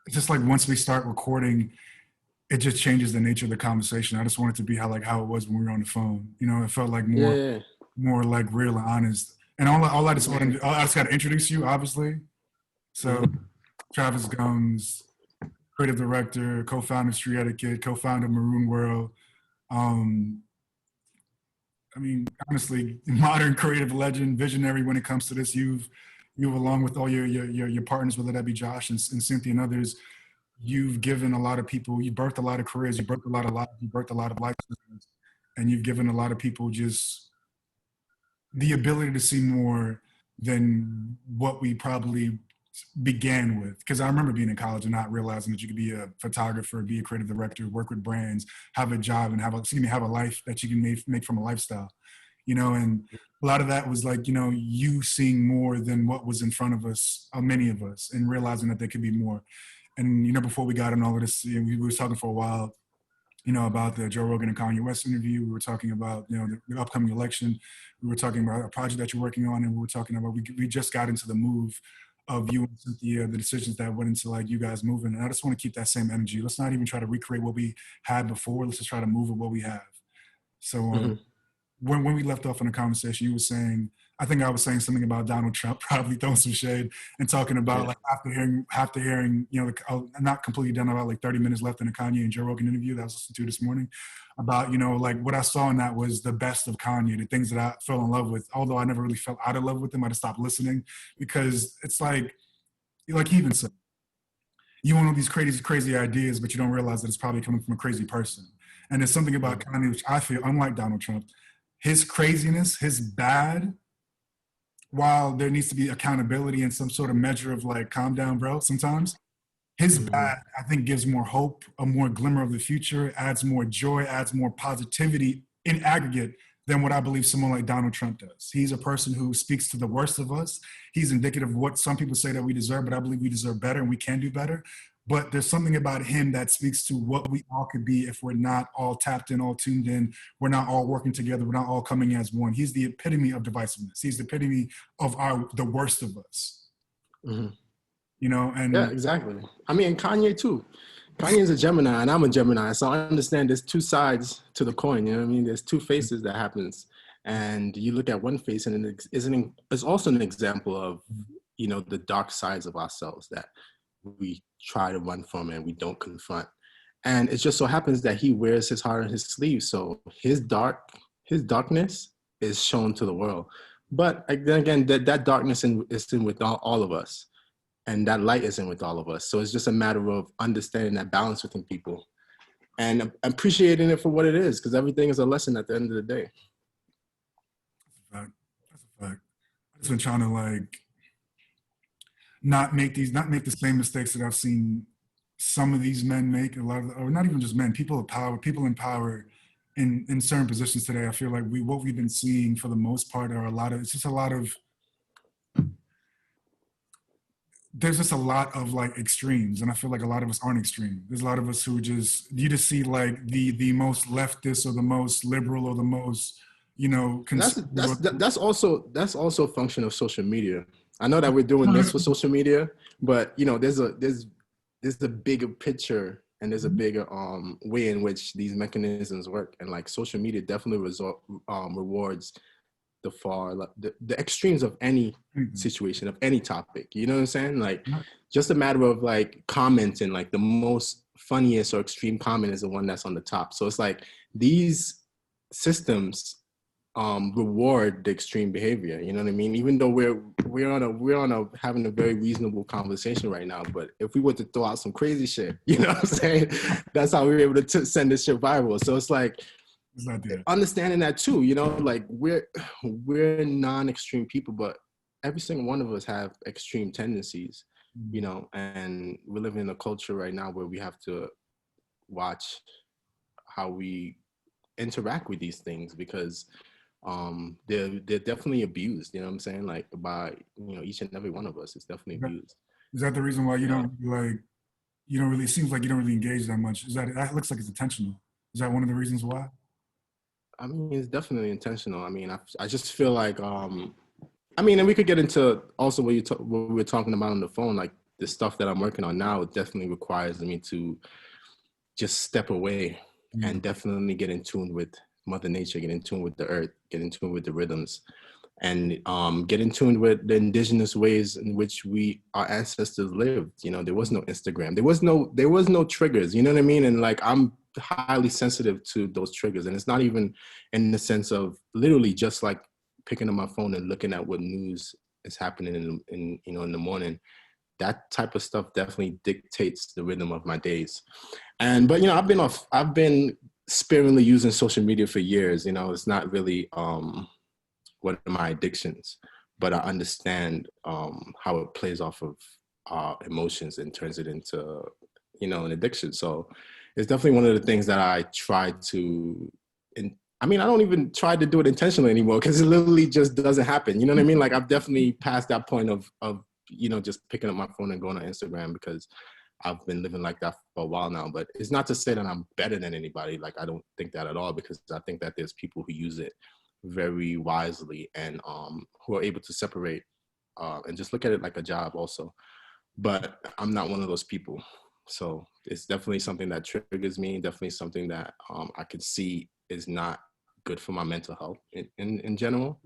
it's just like once we start recording, it just changes the nature of the conversation. I just want it to be how it was when we were on the phone. You know, it felt like Yeah, yeah, yeah. more like real and honest. And all Mhm, I just got to introduce you, obviously. So mhm, Travis Gumbs, creative director, co-founder of Street Etiquette, co-founder of Maroon World. Um, I mean, honestly, modern creative legend, visionary when it comes to this. You've along with all your partners, whether that be Josh and Cynthia and others, you've given a lot of people, you birthed a lot of careers, you birthed a lot of lives, you birthed a lot of lifestyles, and you've given a lot of people just the ability to see more than what we probably began with. Because I remember being in college and not realizing that you could be a photographer, be a creative director, work with brands, have a job, and have a life that you can make from a lifestyle. You know, and a lot of that was like, you know, you seeing more than what was in front of us, many of us, and realizing that there could be more. And you know, before we got in all of this, you know, we were talking for a while, you know, about the Joe Rogan and Kanye West interview. We were talking about, you know, the upcoming election. We were talking about a project that you're working on, and we were talking about we just got into the move of you and Cynthia, the decisions that went into like you guys moving. And I just want to keep that same energy. Let's not even try to recreate what we had before. Let's just try to move with what we have. So mhm. when we left off in the conversation, you were saying, I think I was saying something about Donald Trump, probably throwing some shade and talking about Yeah. like after hearing, you know, like, not completely done about like 30 minutes left in the Kanye and Joe Rogan interview that I was listening to this morning about, you know, like what I saw in that was the best of Kanye, the things that I fell in love with. Although I never really fell out of love with him, I just stopped listening because it's like he even said, you want all these crazy ideas, but you don't realize that it's probably coming from a crazy person. And there's something about Mhm. Kanye, which I feel, unlike Donald Trump, his craziness, his bad, while there needs to be accountability and some sort of measure of like, calm down, bro, sometimes, his Mhm. bad, I think, gives more hope, a more glimmer of the future, adds more joy, adds more positivity in aggregate than what I believe someone like Donald Trump does. He's a person who speaks to the worst of us. He's indicative of what some people say that we deserve, but I believe we deserve better and we can do better. But there's something about him that speaks to what we all could be if we're not all tapped in, all tuned in. We're not all working together. We're not all coming as one. He's the epitome of divisiveness. He's the epitome of the worst of us. Mhm. You know, Yeah, and exactly. I mean, Kanye too. Kanye is a Gemini, and I'm a Gemini, so I understand there's two sides to the coin. You know what I mean? There's two faces that happens, and you look at one face, and it's also an example of, you know, the dark sides of ourselves that we try to run from and we don't confront. And it just so happens that he wears his heart on his sleeve, so his darkness is shown to the world. But then again, that darkness is in with all of us, and that light isn't with all of us. So it's just a matter of understanding that balance within people and appreciating it for what it is, because everything is a lesson at the end of the day. that's a fact. That's a fact. I've just been trying to like not make the same mistakes that I've seen some of these men make. A lot of, or not even just men, people in power in certain positions today. I feel like what we've been seeing for the most part are a lot of, it's just a lot of, there's just a lot of like extremes, and I feel like a lot of us aren't extreme. There's a lot of us who just, you just see like the most leftist or the most liberal or the most, you know, And conservative. that's also a function of social media. I know that we're doing this for social media, but you know, there's a bigger picture, and there's a bigger way in which these mechanisms work. And like social media definitely rewards the extremes of any situation, of any topic. You know what I'm saying? Like, just a matter of like commenting, like the most funniest or extreme comment is the one that's on the top. So it's like these systems reward the extreme behavior. You know what I mean? Even though we're on a having a very reasonable conversation right now, but if we were to throw out some crazy shit, you know what I'm saying? That's how we were able to send this shit viral. So it's like Let's not do that. understanding that too. You know, like we're non-extreme people, but every single one of us have extreme tendencies. You know, and we're living in a culture right now where we have to watch how we interact with these things, because they're definitely abused, you know what I'm saying, like by, you know, each and every one of us is definitely Is that, abused, is that the reason why you know. you don't really, it seems like you don't really engage that much? Is that looks like it's intentional? Is that one of the reasons why? I mean, it's definitely intentional. I mean, I just feel like I mean, and we could get into also what we were talking about on the phone, like the stuff that I'm working on now, it definitely requires me to just step away and definitely get in tune with Mother Nature, get in tune with the earth, get in tune with the rhythms, and get in tune with the indigenous ways in which our ancestors lived. You know, there was no Instagram, there was no triggers, you know what I mean? And like, I'm highly sensitive to those triggers. And it's not even in the sense of literally just like picking up my phone and looking at what news is happening in you know, in the morning. That type of stuff definitely dictates the rhythm of my days. But you know, I've been sparingly using social media for years. You know, it's not really one of my addictions, but I understand how it plays off of our emotions and turns it into, you know, an addiction. So it's definitely one of the things that I try to, I mean, I don't even try to do it intentionally anymore because it literally just doesn't happen. You know what I mean? Like, I've definitely passed that point of you know, just picking up my phone and going on Instagram, because I've been living like that for a while now. But it's not to say that I'm better than anybody. Like, I don't think that at all, because I think that there's people who use it very wisely and who are able to separate and just look at it like a job also. But I'm not one of those people. So it's definitely something that triggers me, definitely something that I could see is not good for my mental health in general.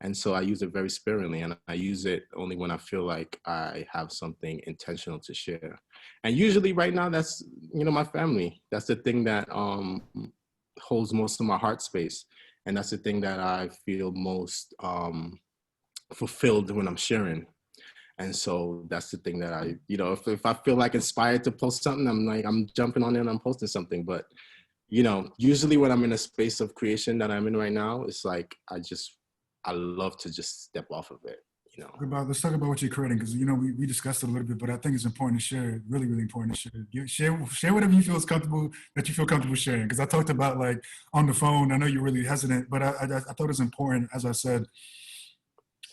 And so I use it very sparingly, and I use it only when I feel like I have something intentional to share. And usually right now, that's, you know, my family. That's the thing that holds most of my heart space. And that's the thing that I feel most fulfilled when I'm sharing. And so that's the thing that I, you know, if I feel like inspired to post something, I'm jumping on it and I'm posting something. But, you know, usually when I'm in a space of creation that I'm in right now, it's like, I love to just step off of it, you know. Let's talk about what you're creating, because you know we discussed it a little bit, but I think it's important to share. Really, really important to share. Share whatever you feel is comfortable, that you feel comfortable sharing. Because I talked about, like, on the phone. I know you're really hesitant, but I thought it was important, as I said,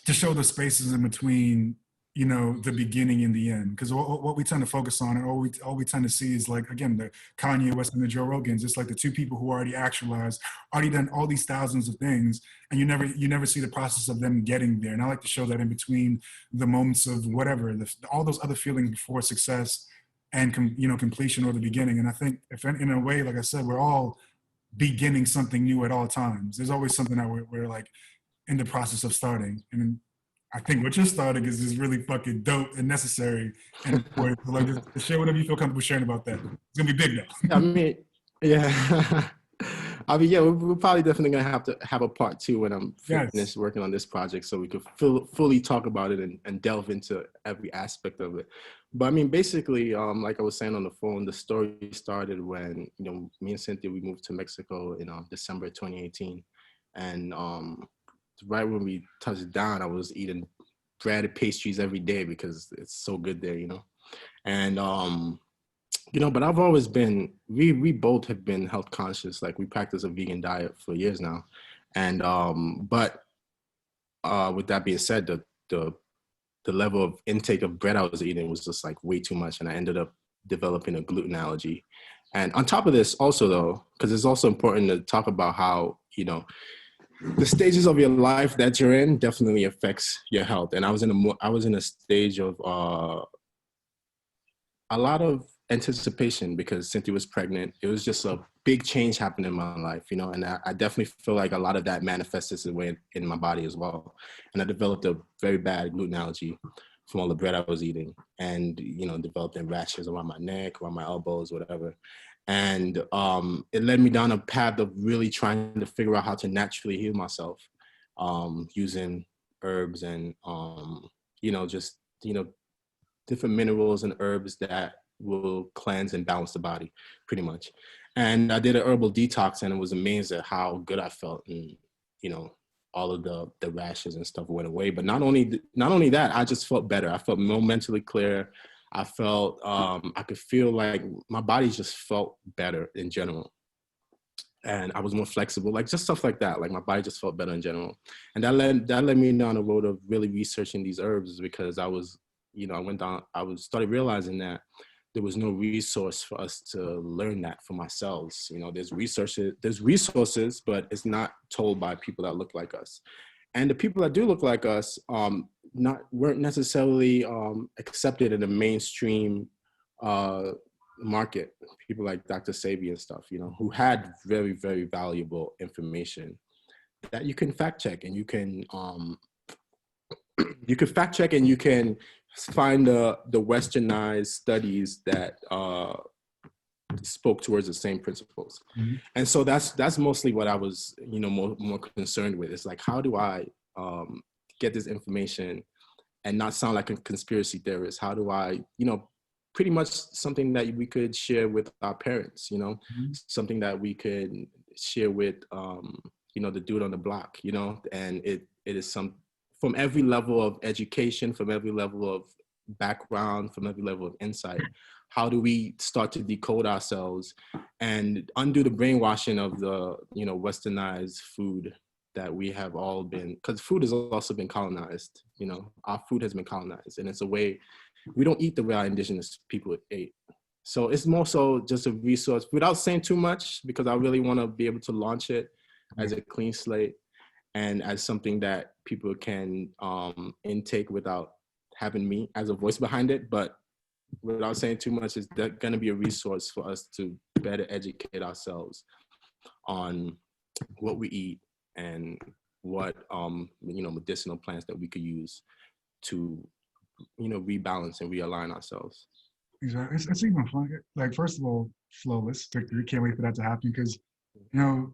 to show the spaces in between, you know, the beginning and the end. Because what we tend to focus on, and all we tend to see is, like, again, the Kanye West and the Joe Rogans. It's like the two people who already actualized, already done all these thousands of things, and you never see the process of them getting there. And I like to show that in between the moments of whatever, all those other feelings before success and you know, completion, or the beginning. And I think, if in a way, like I said, we're all beginning something new at all times. There's always something that we're like in the process of starting. And I think what you're starting is really fucking dope and necessary. And important. So, like, just share whatever you feel comfortable sharing about that. It's gonna be big I though. mean, yeah. I mean, yeah, we're probably definitely gonna have to have a part two when I'm Yes. finished working on this project, so we could fully talk about it and delve into every aspect of it. But I mean, basically, like I was saying on the phone, the story started when, you know, me and Cynthia, we moved to Mexico in December 2018, and right when we touched down, I was eating bread and pastries every day because it's so good there, you know. And you know, but I've always been, we both have been health conscious. Like, we practice a vegan diet for years now. And but with that being said, the level of intake of bread I was eating was just like way too much, and I ended up developing a gluten allergy. And on top of this also, though, because it's also important to talk about how, you know, the stages of your life that you're in definitely affects your health. And I was in a stage of a lot of anticipation because Cynthia was pregnant. It was just a big change happening in my life, you know, and I definitely feel like a lot of that manifests its way in my body as well. And I developed a very bad gluten allergy from all the bread I was eating, and, you know, developing rashes around my neck, around my elbows, whatever. And it led me down a path of really trying to figure out how to naturally heal myself, using herbs and, you know, just, you know, different minerals and herbs that will cleanse and balance the body pretty much. And I did an herbal detox, and it was amazing how good I felt. And, you know, all of the rashes and stuff went away. But not only that, I just felt better. I felt more mentally clear. I felt, I could feel like my body just felt better in general. And I was more flexible, like just stuff like that. Like, my body just felt better in general. And that led me down the road of really researching these herbs, because I was, you know, started realizing that there was no resource for us to learn that for ourselves. You know, there's resources, but it's not told by people that look like us. And the people that do look like us, weren't necessarily accepted in the mainstream market. People like Dr. Sebi and stuff, you know, who had very, very valuable information that you can fact check, and you can fact check, and you can find the westernized studies that spoke towards the same principles. Mm-hmm. And so that's mostly what I was, you know, more concerned with. It's like, how do I get this information and not sound like a conspiracy theorist? How do I, you know, pretty much something that we could share with our parents, you know, something that we could share with, you know, the dude on the block, you know, and it is some, from every level of education, from every level of background, from every level of insight. How do we start to decode ourselves and undo the brainwashing of the, you know, westernized food that we have all been, because food has also been colonized, you know, our food has been colonized, and it's a way, we don't eat the way our indigenous people ate. So it's more so just a resource, without saying too much, because I really want to be able to launch it as a clean slate and as something that people can intake without having me as a voice behind it. But without saying too much, is that going to be a resource for us to better educate ourselves on what we eat and what you know, medicinal plants that we could use to, you know, rebalance and realign ourselves. Exactly. It's even fun. Like, first of all, flawless victory. Can't wait for that to happen, because, you know,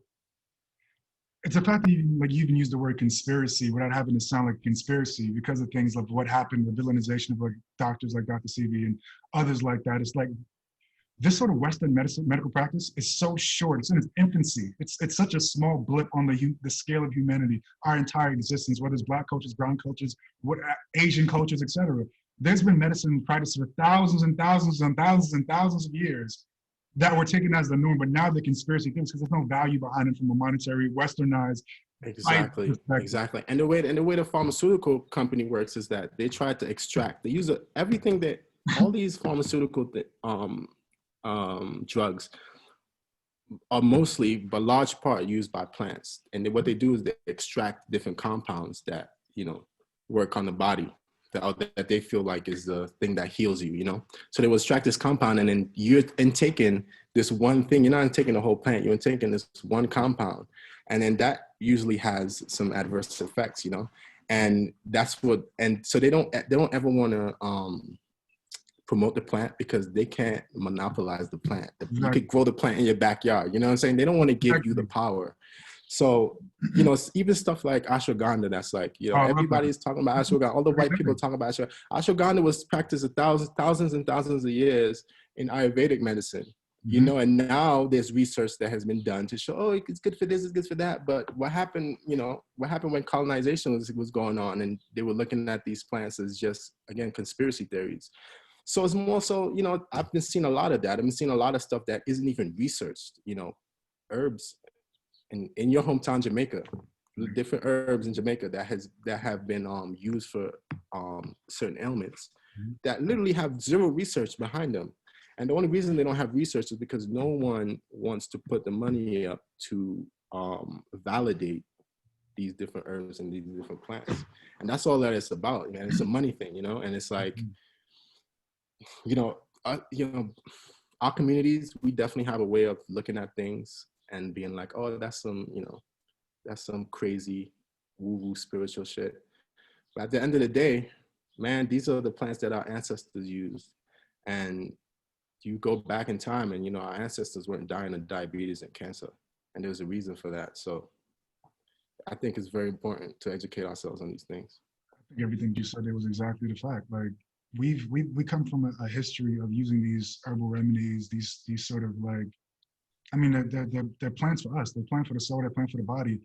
it's the fact that you even use the word conspiracy without having to sound like a conspiracy, because of things like what happened, the villainization of like doctors like Dr. CV and others like that. It's like this sort of Western medical practice is so short. It's in its infancy. It's such a small blip on the scale of humanity, our entire existence, whether it's Black cultures, brown cultures, Asian cultures, etc. There's been medicine practice for thousands and thousands and thousands and thousands of years that were taken as the norm, but now the conspiracy things, because there's no value behind them from a monetary, westernized. Exactly. And the way the pharmaceutical company works is that they try to extract. They use everything that all these pharmaceutical drugs are mostly, but large part, used by plants. And what they do is they extract different compounds that, you know, work on the body, that they feel like is the thing that heals you, you know? So they will extract this compound, and then you're intaking this one thing. You're not intaking the whole plant, you're intaking this one compound. And then that usually has some adverse effects, you know? And that's what, and so they don't ever want to promote the plant, because they can't monopolize the plant. You could grow the plant in your backyard, you know what I'm saying? They don't want to give you the power. So, you know, even stuff like ashwagandha, that's like, you know, everybody's talking about ashwagandha. All the white people talking about ashwagandha. Ashwagandha was practiced thousands and thousands of years in Ayurvedic medicine, you know, and now there's research that has been done to show, oh, it's good for this, it's good for that. But what happened, you know, what happened when colonization was going on, and they were looking at these plants as just, again, conspiracy theories. So it's more so, you know, I've been seeing a lot of that. I've been seeing a lot of stuff that isn't even researched, you know, herbs. In your hometown, Jamaica, different herbs in Jamaica that have been used for certain ailments that literally have zero research behind them. And the only reason they don't have research is because no one wants to put the money up to validate these different herbs and these different plants. And that's all that it's about, man. It's a money thing, you know? And it's like, you know, our communities, we definitely have a way of looking at things and being like, oh, that's some, you know, that's some crazy woo-woo spiritual shit. But at the end of the day, man, these are the plants that our ancestors used. And you go back in time and, you know, our ancestors weren't dying of diabetes and cancer. And there's a reason for that. So I think it's very important to educate ourselves on these things. I think everything you said there was exactly the fact. Like, we come from a history of using these herbal remedies, these sort of like, I mean, they're plants for us. They're plants for the soul. They're plants for the body.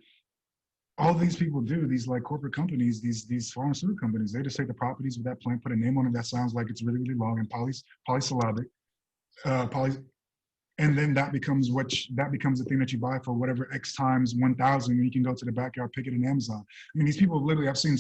All these people do, these like corporate companies, these pharmaceutical companies, they just take the properties of that plant, put a name on it that sounds like it's really, really long and polysyllabic, And then that becomes the thing that you buy for whatever X times 1,000, and you can go to the backyard, pick it in Amazon. I mean, these people literally, I've seen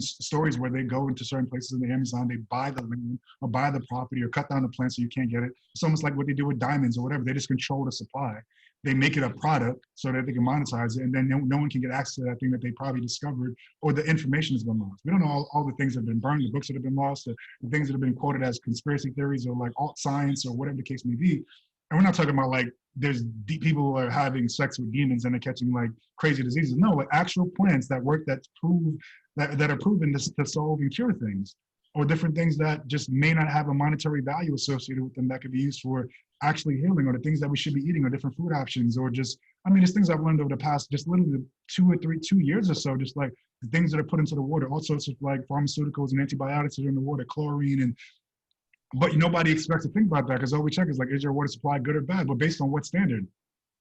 stories where they go into certain places in the Amazon, they buy the land or buy the property or cut down the plant so you can't get it. It's almost like what they do with diamonds or whatever. They just control the supply. They make it a product so that they can monetize it, and then no one can get access to that thing that they probably discovered, or the information has been lost. We don't know all the things that have been burned, the books that have been lost, the things that have been quoted as conspiracy theories or like alt science or whatever the case may be. And we're not talking about like there's people who are having sex with demons and they're catching like crazy diseases. No, like actual plants that work, that are proven to solve and cure things, or different things that just may not have a monetary value associated with them that could be used for actually healing, or the things that we should be eating, or different food options, or just, I mean, it's things I've learned over the past just literally 2 years or so, just like the things that are put into the water, all sorts of like pharmaceuticals and antibiotics that are in the water, chlorine, and but nobody expects to think about that, because all we check is like, is your water supply good or bad? But based on what standard?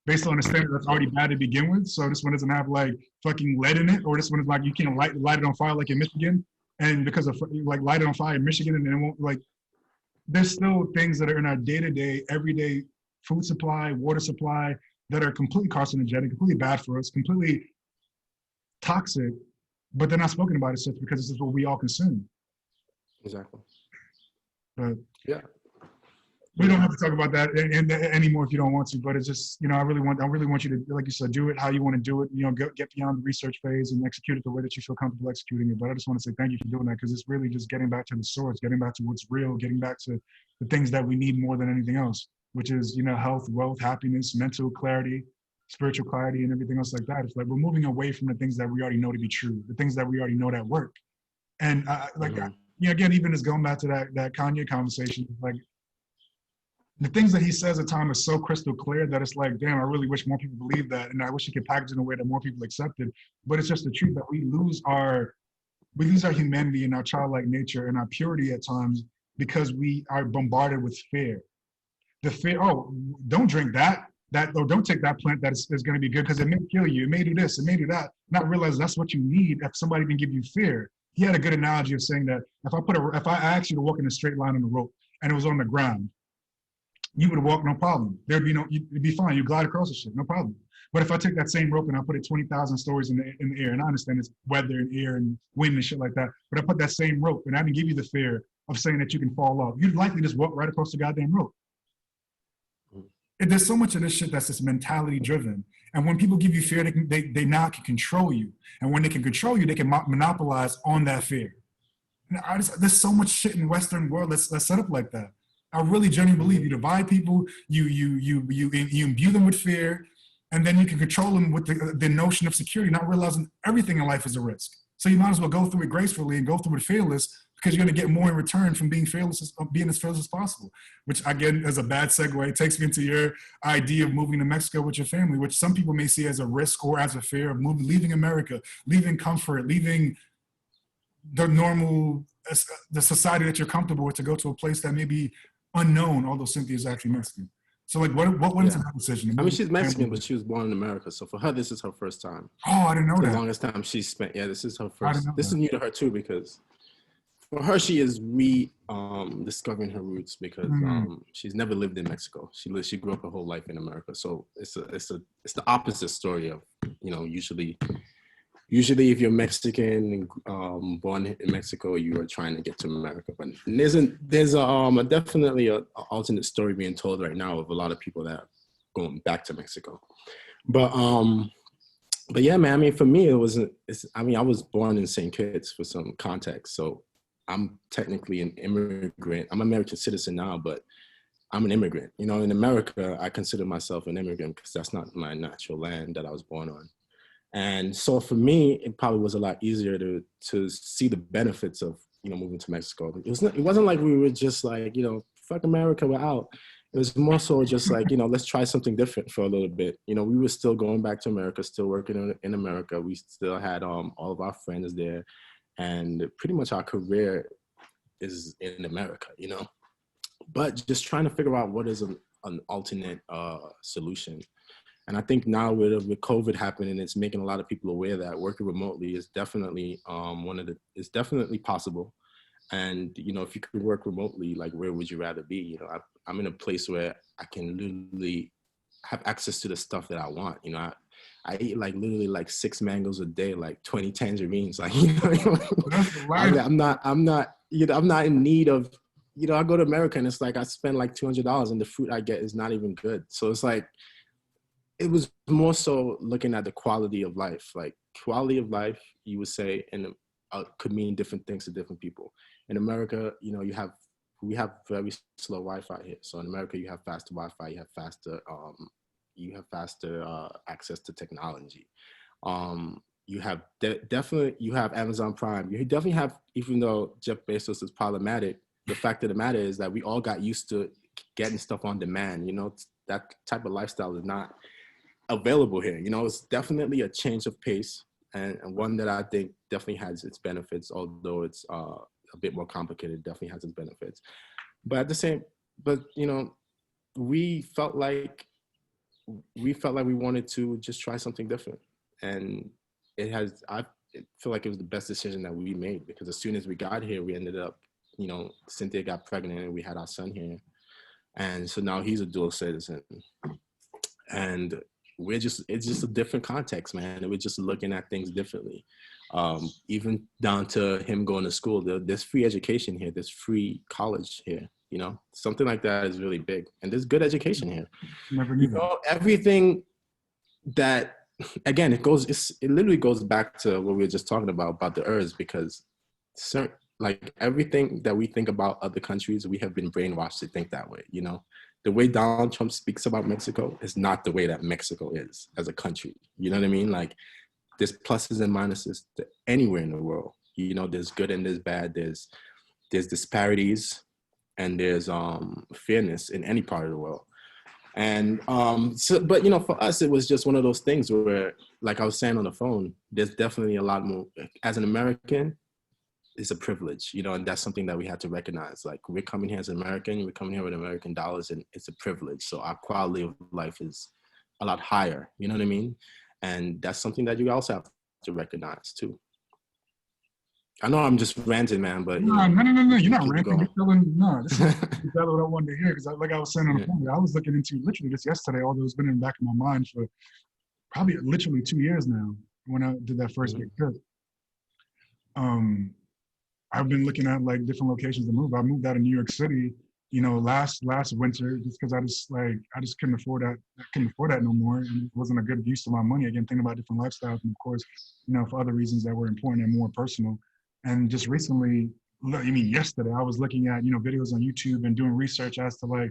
Based on a standard that's already bad to begin with. So this one doesn't have like fucking lead in it, or this one is like you can't light it on fire like in Michigan, and because of like light it on fire in Michigan, and it won't like. There's still things that are in our day-to-day, everyday food supply, water supply that are completely carcinogenic, completely bad for us, completely toxic, but they're not spoken about as such because this is what we all consume. Exactly. But yeah, we don't have to talk about that anymore if you don't want to. But it's just, I really want you to, like you said, do it how you want to do it. Get beyond the research phase and execute it the way that you feel comfortable executing it. But I just want to say thank you for doing that, because it's really just getting back to the source, getting back to what's real, getting back to the things that we need more than anything else, which is health, wealth, happiness, mental clarity, spiritual clarity, and everything else like that. It's like we're moving away from the things that we already know to be true, the things that we already know that work. And again, even just going back to that Kanye conversation, like the things that he says at times are so crystal clear that it's like, damn, I really wish more people believe that, and I wish he could package it in a way that more people accept it. But it's just the truth that we lose our humanity and our childlike nature and our purity at times because we are bombarded with fear. The fear, oh, don't drink that, or don't take that plant that is going to be good because it may kill you, it may do this, it may do that. Not realize that's what you need if somebody can give you fear. He had a good analogy of saying that if I asked you to walk in a straight line on the rope and it was on the ground, you would walk no problem. It'd be fine. You glide across the shit, no problem. But if I take that same rope and I put it 20,000 stories in the air, and I understand it's weather and air and wind and shit like that, but I put that same rope and I didn't give you the fear of saying that you can fall off, you'd likely just walk right across the goddamn rope. And there's so much of this shit that's just mentality driven. And when people give you fear, they now can control you. And when they can control you, they can monopolize on that fear. There's so much shit in the Western world that's set up like that. I really genuinely believe you divide people, you imbue them with fear, and then you can control them with the notion of security, not realizing everything in life is a risk. So you might as well go through it gracefully and go through it fearless, because you're going to get more in return from being as fearless as possible. Which, again, as a bad segue, takes me into your idea of moving to Mexico with your family, which some people may see as a risk or as a fear of leaving America, leaving comfort, leaving the society that you're comfortable with to go to a place that may be unknown, although Cynthia is actually Mexican. So like, what went into that decision? I mean, she's Mexican, but she was born in America. So for her, this is her first time. Oh, I didn't know that. The longest time she spent, this is her first. This is new to her too, because for her, she is discovering her roots, because she's never lived in Mexico. She grew up her whole life in America. So it's the opposite story of, usually if you're Mexican born in Mexico, you are trying to get to America. But there's definitely an alternate story being told right now of a lot of people that are going back to Mexico. But yeah, man, I mean, for me, I was born in St. Kitts, for some context. So I'm technically an immigrant. I'm an American citizen now, but I'm an immigrant. In America, I consider myself an immigrant because that's not my natural land that I was born on. And so for me, it probably was a lot easier to see the benefits of, moving to Mexico. It wasn't like we were just like, fuck America, we're out. It was more so just like, let's try something different for a little bit. We were still going back to America, still working in America. We still had all of our friends there. And pretty much our career is in America, But just trying to figure out what is an alternate solution. And I think now with COVID happening, it's making a lot of people aware that working remotely is definitely definitely possible. And if you could work remotely, like, where would you rather be? I'm in a place where I can literally have access to the stuff that I want. You know, I eat like literally like 6 mangoes a day, like 20 tangerines. Like, you know, That's the life. I'm not, you know, I'm not in need of, you know, I go to America and it's like I spend like $200 and the fruit I get is not even good. So it's like, it was more so looking at the quality of life. Like quality of life, you would say, and could mean different things to different people. In America, you know, we have very slow Wi-Fi here. So in America, you have faster Wi-Fi, you have faster access to technology. You have definitely, you have Amazon Prime. You definitely have, even though Jeff Bezos is problematic, the fact of the matter is that we all got used to getting stuff on demand. You know, that type of lifestyle is not available here. You know, it's definitely a change of pace, and one that I think definitely has its benefits, although it's a bit more complicated. Definitely has its benefits, but at the same, but you know, we felt like we wanted to just try something different, and I feel like it was the best decision that we made, because as soon as we got here, we ended up, you know, Cynthia got pregnant and we had our son here, and so now he's a dual citizen, and it's just a different context, man. And we're just looking at things differently. Even down to him going to school. There's free education here. There's free college here. You know, something like that is really big. And there's good education here. Never knew that. Know, everything that, again, it literally goes back to what we were just talking about the herbs, because like everything that we think about other countries, we have been brainwashed to think that way, you know? The way Donald Trump speaks about Mexico is not the way that Mexico is as a country. You know what I mean? Like, there's pluses and minuses to anywhere in the world. You know, there's good and there's bad. There's disparities and there's fairness in any part of the world. And but you know, for us, it was just one of those things where, like I was saying on the phone, there's definitely a lot more. As an American, it's a privilege, you know, and that's something that we had to recognize. Like, we're coming here as an American, we're coming here with American dollars, and it's a privilege. So our quality of life is a lot higher, you know what I mean? And that's something that you also have to recognize too. I know I'm just ranting, man, but you know, no. You're not ranting. You're feeling, no, this is exactly what I wanted to hear. Because like I was saying on the phone, I was looking into literally just yesterday, although it's been in the back of my mind for probably literally 2 years now when I did that first big trip. I've been looking at like different locations to move. I moved out of New York City, you know, last winter, just because I just couldn't afford that. I couldn't afford that no more, and it wasn't a good use of my money. Again, thinking about different lifestyles, and of course, you know, for other reasons that were important and more personal. And just recently, yesterday, I was looking at, you know, videos on YouTube and doing research as to like,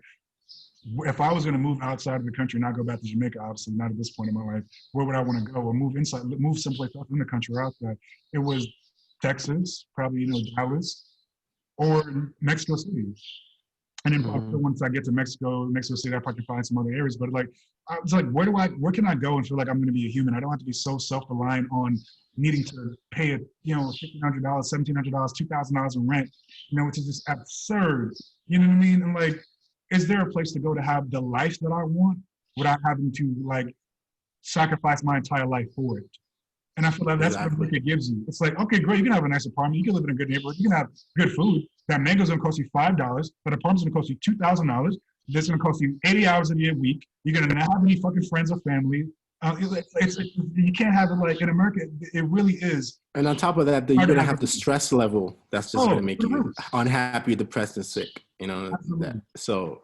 if I was going to move outside of the country, not go back to Jamaica, obviously not at this point in my life, where would I want to go, or move someplace else in the country or outside? It was Texas, probably, you know, Dallas, or Mexico City. And then once I get to Mexico City, I probably find some other areas. But like, I was like, where can I go and feel like I'm going to be a human? I don't have to be so self-reliant on needing to pay it, you know, $1,500, $1,700, $2,000 in rent, you know, which is just absurd. You know what I mean? And like, is there a place to go to have the life that I want without having to like sacrifice my entire life for it? And I feel like that's what America gives you. It's like, okay, great, you can have a nice apartment, you can live in a good neighborhood, you can have good food. That mango's gonna cost you $5, that apartment's gonna cost you $2,000. This is gonna cost you 80 hours a week. You're gonna not have any fucking friends or family. You can't have it like in America. It really is. And on top of that, you're gonna have the stress level that's just gonna make you unhappy, depressed, and sick. You know, so.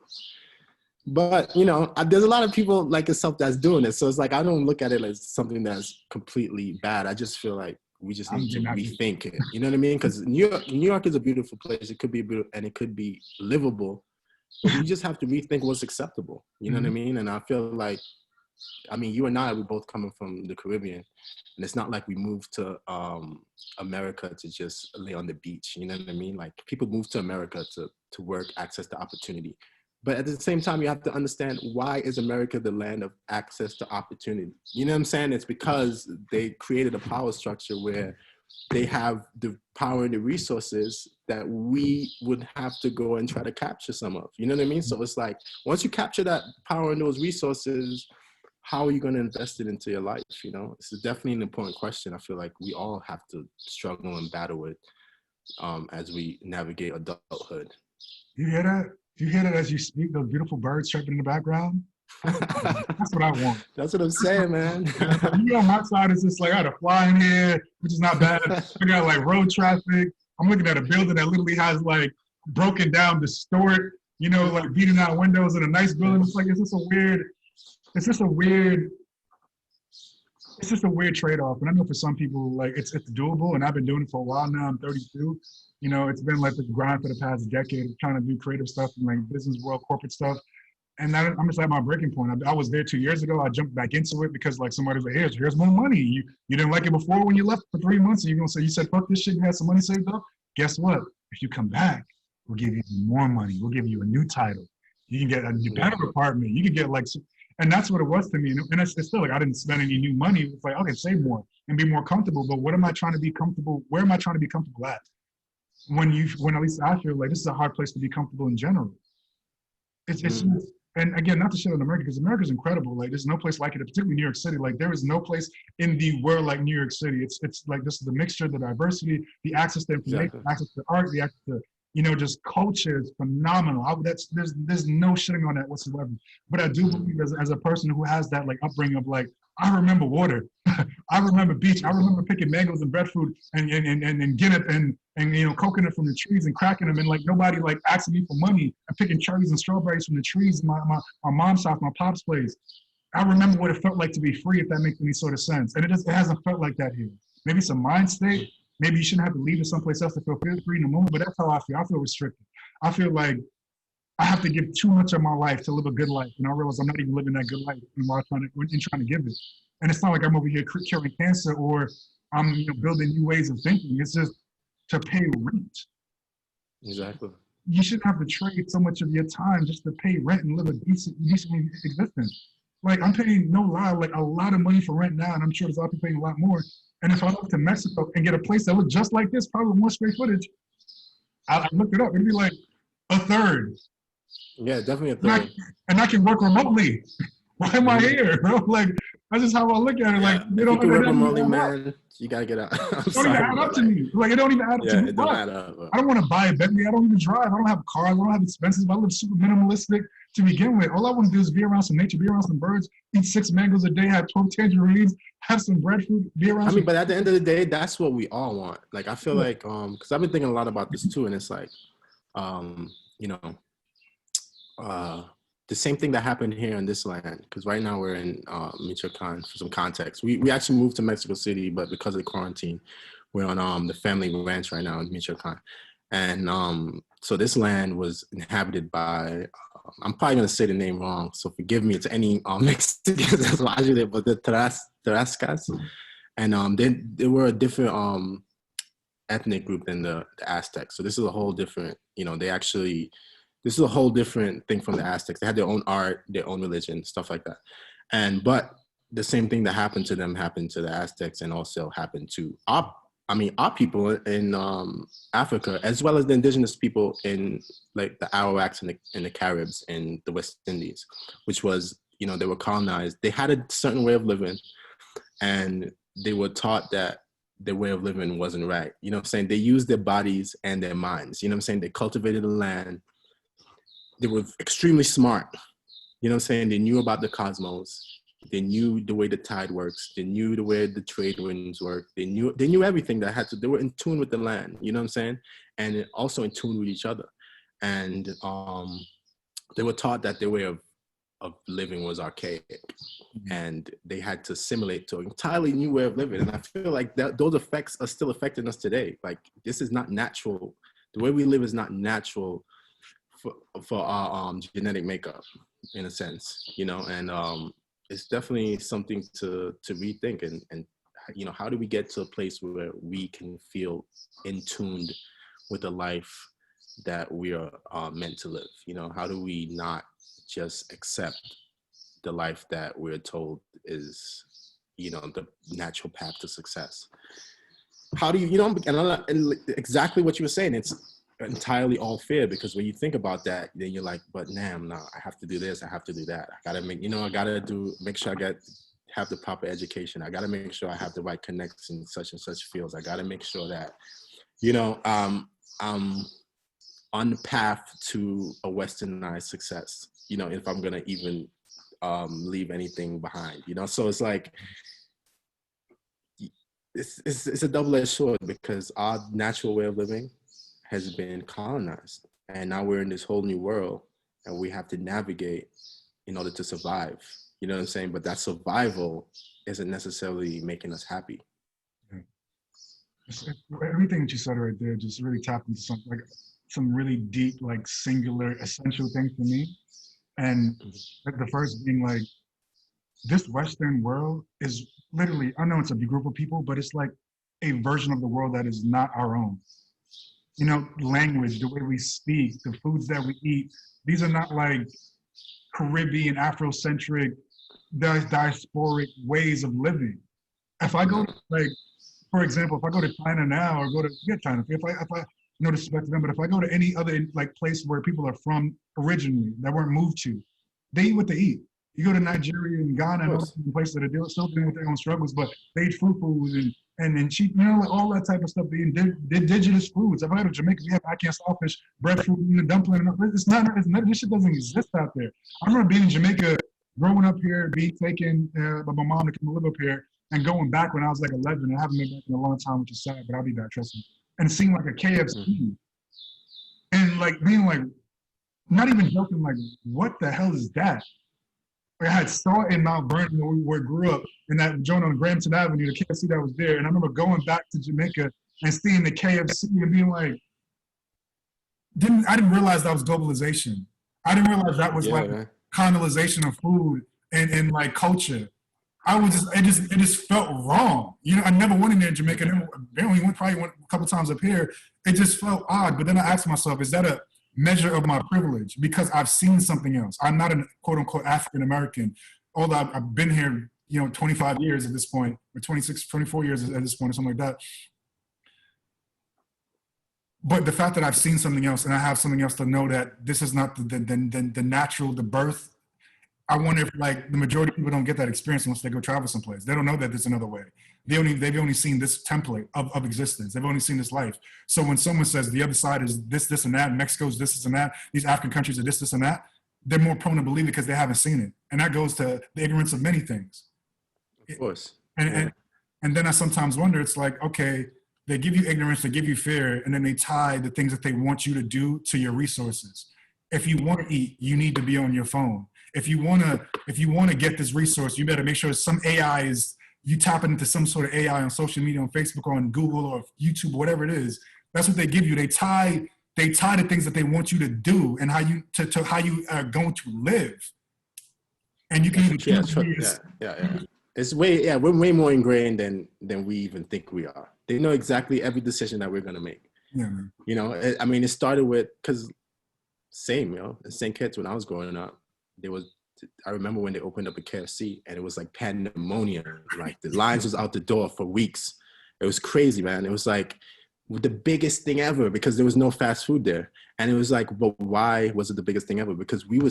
But you know, there's a lot of people like yourself that's doing it. So it's like, I don't look at it as something that's completely bad. I just feel like we just need to rethink it. You know what I mean? Because New York is a beautiful place. It could be beautiful and it could be livable. But we just have to rethink what's acceptable. You know what I mean? And I feel like, I mean, you and I, we're both coming from the Caribbean, and it's not like we moved to America to just lay on the beach. You know what I mean? Like, people move to America to work, access to opportunity. But at the same time, you have to understand, why is America the land of access to opportunity? You know what I'm saying? It's because they created a power structure where they have the power and the resources that we would have to go and try to capture some of. You know what I mean? So it's like, once you capture that power and those resources, how are you going to invest it into your life? You know, this is definitely an important question. I feel like we all have to struggle and battle with as we navigate adulthood. You hear that? Do you hear that as you speak? Those beautiful birds chirping in the background. That's what I want. That's what I'm saying, man. You know, my side is just like I got to fly in here, which is not bad. I got like road traffic. I'm looking at a building that literally has like broken down, distort, you know, like beating out windows in a nice building. It's like it's just a weird trade-off. And I know for some people, like it's doable. And I've been doing it for a while now. I'm 32. You know, it's been like the grind for the past decade of trying to do creative stuff and like business world, corporate stuff. And I'm just at my breaking point. I was there 2 years ago. I jumped back into it because like somebody was like, here's more money. You didn't like it before when you left for 3 months. And you're gonna say, you said, fuck this shit, you had some money saved up. Guess what? If you come back, we'll give you more money. We'll give you a new title. You can get a better apartment. You can get like, and that's what it was to me. And it's still like, I didn't spend any new money. It's like, okay, save more and be more comfortable. But what am I trying to be comfortable? Where am I trying to be comfortable at? When at least I feel like this is a hard place to be comfortable in general. It's and again, not to shit on America, because America's incredible. Like, there's no place like it, particularly New York City. Like, there is no place in the world like New York City. It's like this is the mixture, the diversity, the access to information, access to art, the access to, you know, just culture is phenomenal. There's no shitting on that whatsoever. But I do believe as a person who has that like upbringing of like, I remember water, I remember beach, I remember picking mangoes and breadfruit and guinea and you know, coconut from the trees and cracking them, and like nobody like asking me for money and picking cherries and strawberries from the trees. My mom's house, my pop's place. I remember what it felt like to be free, if that makes any sort of sense. And it hasn't felt like that here. Maybe it's a mind state. Maybe you shouldn't have to leave to someplace else to feel free in the moment, but that's how I feel. I feel restricted. I feel like I have to give too much of my life to live a good life. And I realize I'm not even living that good life while trying to give it. And it's not like I'm over here curing cancer or I'm, you know, building new ways of thinking. It's just to pay rent. Exactly. You shouldn't have to trade so much of your time just to pay rent and live a decent existence. Like, I'm paying, no lie, like a lot of money for rent now, and I'm sure there's a lot of people paying a lot more. And if I look to Mexico and get a place that looks just like this, probably more square footage, I looked it up, it'd be like a third. Yeah, definitely a third. And I can work remotely. Why am I here, bro? Like, that's just how I look at it. Like, if you can work remotely, man, you gotta get out. It don't even add up to me. Like, it don't even add up to me. It don't add up. I don't want to buy a Bentley. I don't even drive. I don't have cars. I don't have expenses. I live super minimalistic to begin with. All I want to do is be around some nature, be around some birds, eat 6 mangoes a day, have 12 tangerines, have some breadfruit, be around. But at the end of the day, that's what we all want. Like, I feel like, because I've been thinking a lot about this too, and it's like, you know, the same thing that happened here in this land, because right now we're in Michoacan. For some context, we actually moved to Mexico City, but because of the quarantine, we're on the family ranch right now in Michoacan. And so this land was inhabited by, I'm probably going to say the name wrong, so forgive me to any Mexicans that's watching it, but the Tarascas. And they were a different ethnic group than the Aztecs. So this is a whole different, you know, this is a whole different thing from the Aztecs. They had their own art, their own religion, stuff like that. But the same thing that happened to them happened to the Aztecs, and also happened to our people in Africa, as well as the indigenous people in like the Arawaks and the Caribs in the West Indies, which was, you know, they were colonized. They had a certain way of living, and they were taught that their way of living wasn't right. You know what I'm saying? They used their bodies and their minds. You know what I'm saying? They cultivated the land. They were extremely smart. You know what I'm saying? They knew about the cosmos. They knew the way the tide works. They knew the way the trade winds work. They knew everything that had to. They were in tune with the land. You know what I'm saying? And also in tune with each other. And they were taught that their way of living was archaic, and they had to assimilate to an entirely new way of living. And I feel like those effects are still affecting us today. Like, this is not natural. The way we live is not natural for our genetic makeup, in a sense, you know. And it's definitely something to rethink. And you know, how do we get to a place where we can feel in tune with the life that we are meant to live? You know, how do we not just accept the life that we're told is, you know, the natural path to success? How do you, you know, and exactly what you were saying, it's entirely all fair, because when you think about that, then you're like, but damn, no, I have to do this, I have to do that, I gotta make, you know, I gotta make sure I have the proper education, I gotta make sure I have the right connects in such and such fields, I gotta make sure that, you know, on the path to a westernized success, you know, if I'm gonna even leave anything behind, you know. So it's like it's a double-edged sword, because our natural way of living has been colonized, and now we're in this whole new world, and we have to navigate in order to survive. You know what I'm saying? But that survival isn't necessarily making us happy. Everything that you said right there just really tapped into some really deep, like singular, essential things for me. And the first being like, this Western world is literally, I know it's a group of people, but it's like a version of the world that is not our own. You know, language, the way we speak, the foods that we eat, these are not like Caribbean, Afrocentric, diasporic ways of living. If I go to, like, for example, if I go to China now, or go to China, if I no disrespect to them, but if I go to any other like place where people are from originally that weren't moved to, they eat what they eat. You go to Nigeria and Ghana and all these places that are still dealing with their own struggles, but they eat fufu and cheap, you know, like all that type of stuff. They eat indigenous foods. If I go to Jamaica, we have ackee sawfish, breadfruit, dumpling. It's not. This shit doesn't exist out there. I remember being in Jamaica, growing up here, being taken by my mom to come live up here, and going back when I was like 11. I haven't been back in a long time, which is sad, but I'll be back, trust me. And seeing like a KFC, and like being like, not even joking, like, what the hell is that? Like, I had saw it in Mount Vernon where we grew up, in that joint on Grampton Avenue, the KFC that was there. And I remember going back to Jamaica and seeing the KFC and being like, I didn't realize that was globalization. I didn't realize that was like colonization of food and like culture. It just felt wrong. You know, I never went in there in Jamaica. I only probably went a couple times up here. It just felt odd. But then I asked myself, is that a measure of my privilege? Because I've seen something else. I'm not a quote unquote African American, although I've been here, you know, 25 years at this point, or 26, 24 years at this point, or something like that. But the fact that I've seen something else, and I have something else to know that this is not the natural, the birth. I wonder if like the majority of people don't get that experience unless they go travel someplace. They don't know that there's another way. They've only seen this template of existence. They've only seen this life. So when someone says the other side is this, and that, Mexico's this, and that, these African countries are this, and that, they're more prone to believe it because they haven't seen it. And that goes to the ignorance of many things. Of course. And then I sometimes wonder, it's like, okay, they give you ignorance, they give you fear, and then they tie the things that they want you to do to your resources. If you want to eat, you need to be on your phone. If you want to get this resource, you better make sure some AI is, you tap into some sort of AI on social media, on Facebook, or on Google or YouTube, whatever it is. That's what they give you. They tie the things that they want you to do and how you to how you are going to live. And you can even It's we're way more ingrained than we even think we are. They know exactly every decision that we're gonna make. Yeah, man. You know, I mean, it started with, because same, you know, in St. Kitts when I was growing up, I remember when they opened up a KFC and it was like pandemonium. Like the lines was out the door for weeks. It was crazy, man. It was like the biggest thing ever because there was no fast food there. And it was like, but why was it the biggest thing ever? Because we were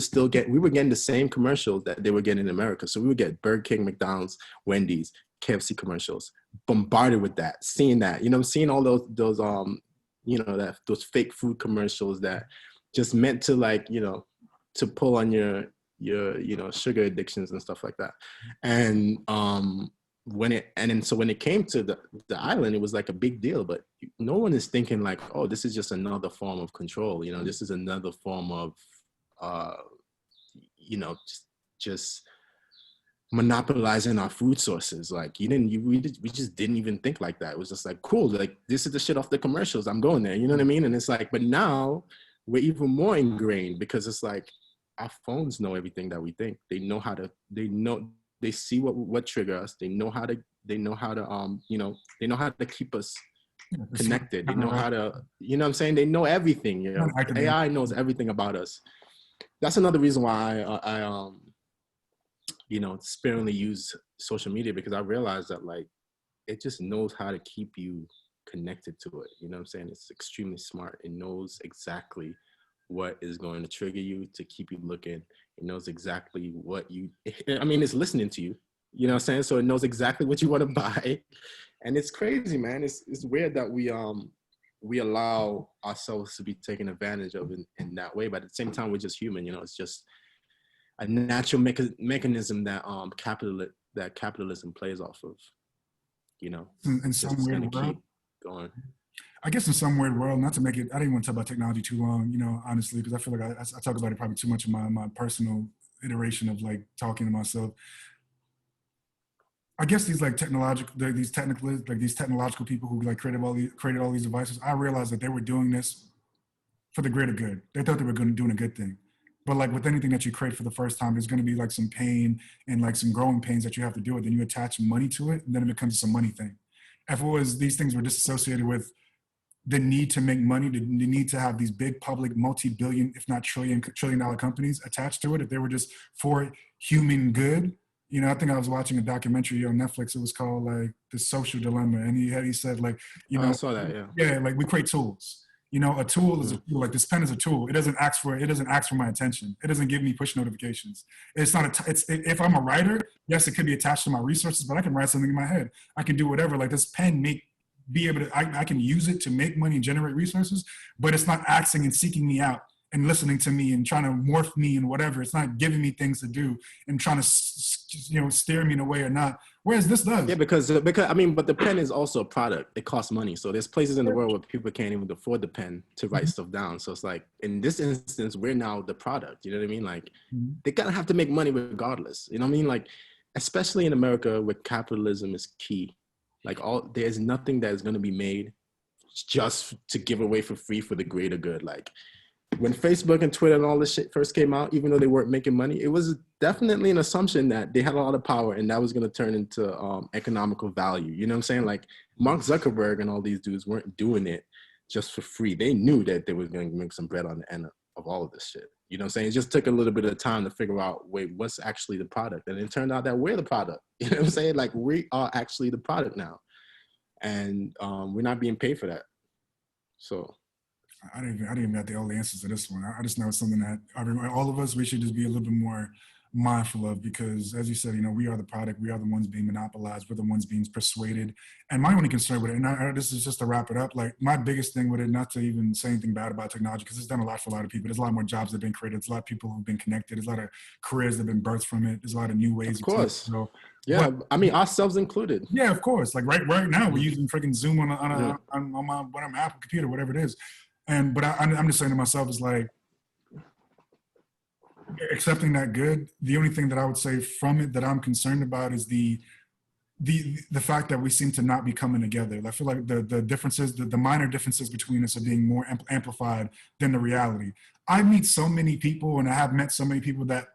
getting the same commercials that they were getting in America. So we would get Burger King, McDonald's, Wendy's, KFC commercials, bombarded with that, seeing that, you know, seeing all those you know, those fake food commercials that just meant to, like, you know, to pull on your you know, sugar addictions and stuff like that. And when it came to the island, it was like a big deal, but no one is thinking like, oh, this is just another form of control. You know, this is another form of, you know, just monopolizing our food sources. Like we just didn't even think like that. It was just like, cool, like this is the shit off the commercials, I'm going there, you know what I mean? And it's like, but now we're even more ingrained because it's like our phones know everything that we think. They see what trigger us. They know how to you know, they know how to keep us connected. They know how to, you know what I'm saying? They know everything, you know. AI knows everything about us. That's another reason why I you know, sparingly use social media, because I realized that, like, it just knows how to keep you connected to it. You know what I'm saying? It's extremely smart. It knows exactly what is going to trigger you to keep you looking. It knows exactly it's listening to you. You know what I'm saying? So it knows exactly what you want to buy. And it's crazy, man. It's weird that we we allow ourselves to be taken advantage of in that way. But at the same time, we're just human. You know, it's just a natural mechanism that capitalism plays off of. You know, In it's some just weird gonna world. keep going. I guess in some weird world, not to make it, I didn't want to talk about technology too long, you know, honestly, because I feel like I talk about it probably too much in my personal iteration of like talking to myself. I guess these like these technological people who like created all these devices. I realized that they were doing this for the greater good. They thought they were doing a good thing. But like with anything that you create for the first time, there's going to be like some pain and like some growing pains that you have to deal with. Then you attach money to it, and then it becomes some money thing. If it was these things were disassociated with the need to make money, the need to have these big public multi-billion, if not trillion dollar companies attached to it, if they were just for human good. You know, I think I was watching a documentary on Netflix. It was called like The Social Dilemma. And he said like, you Oh, I know, saw that, yeah. yeah, like we create tools. You know, a tool is a Mm. tool. Like this pen is a tool. It doesn't ask for my attention. It doesn't give me push notifications. It's not if I'm a writer, yes, it could be attached to my resources, but I can write something in my head. I can do whatever. Like this pen be able to, I can use it to make money and generate resources, but it's not asking and seeking me out and listening to me and trying to morph me and whatever. It's not giving me things to do and trying to, you know, steer me in a way or not. Whereas this does. Yeah, because I mean, but the pen is also a product. It costs money. So there's places in the world where people can't even afford the pen to write stuff down. So it's like in this instance, we're now the product. You know what I mean? Like they gotta have to make money regardless. You know what I mean? Like especially in America, where capitalism is key. Like there's nothing that is gonna be made just to give away for free for the greater good. Like when Facebook and Twitter and all this shit first came out, even though they weren't making money, it was definitely an assumption that they had a lot of power and that was going to turn into economical value. You know what I'm saying? Like Mark Zuckerberg and all these dudes weren't doing it just for free. They knew that they were going to make some bread on the end of all of this shit. You know what I'm saying? It just took a little bit of time to figure out, wait, what's actually the product? And it turned out that we're the product. You know what I'm saying? Like we are actually the product now. And we're not being paid for that. So I didn't even have all the answers to this one. I just know it's something that all of us, we should just be a little bit more mindful of, because as you said, you know, we are the product, we are the ones being monopolized, we're the ones being persuaded. And my only concern with it, and this is just to wrap it up, like my biggest thing with it, not to even say anything bad about technology, because it's done a lot for a lot of people. There's a lot more jobs that have been created. There's a lot of people who've been connected. There's a lot of careers that have been birthed from it. There's a lot of new ways. of course. So, yeah, I mean, ourselves included. Yeah, of course. Like right now, we're using freaking Zoom on my Apple computer, whatever it is. But I'm just saying to myself is like, accepting that good. The only thing that I would say from it that I'm concerned about is the fact that we seem to not be coming together. I feel like the differences, the minor differences between us are being more amplified than the reality. I meet so many people, and I have met so many people that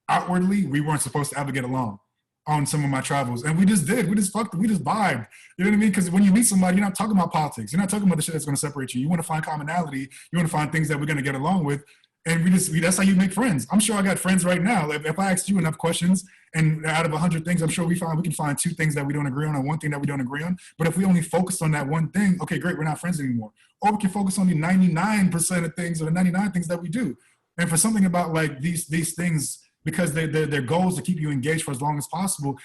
outwardly we weren't supposed to ever get along on some of my travels. And we just did. We just vibed. You know what I mean? Because when you meet somebody, you're not talking about politics. You're not talking about the shit that's going to separate you. You want to find commonality. You want to find things that we're going to get along with. And that's how you make friends. I'm sure I got friends right now. If I asked you enough questions, and out of 100 things, I'm sure we can find 2 things that we don't agree on and 1 thing that we don't agree on. But if we only focus on that 1 thing, okay, great, we're not friends anymore. Or we can focus on the 99% of things or the 99 things that we do. And for something about like these things, because their goals to keep you engaged for as long as possible,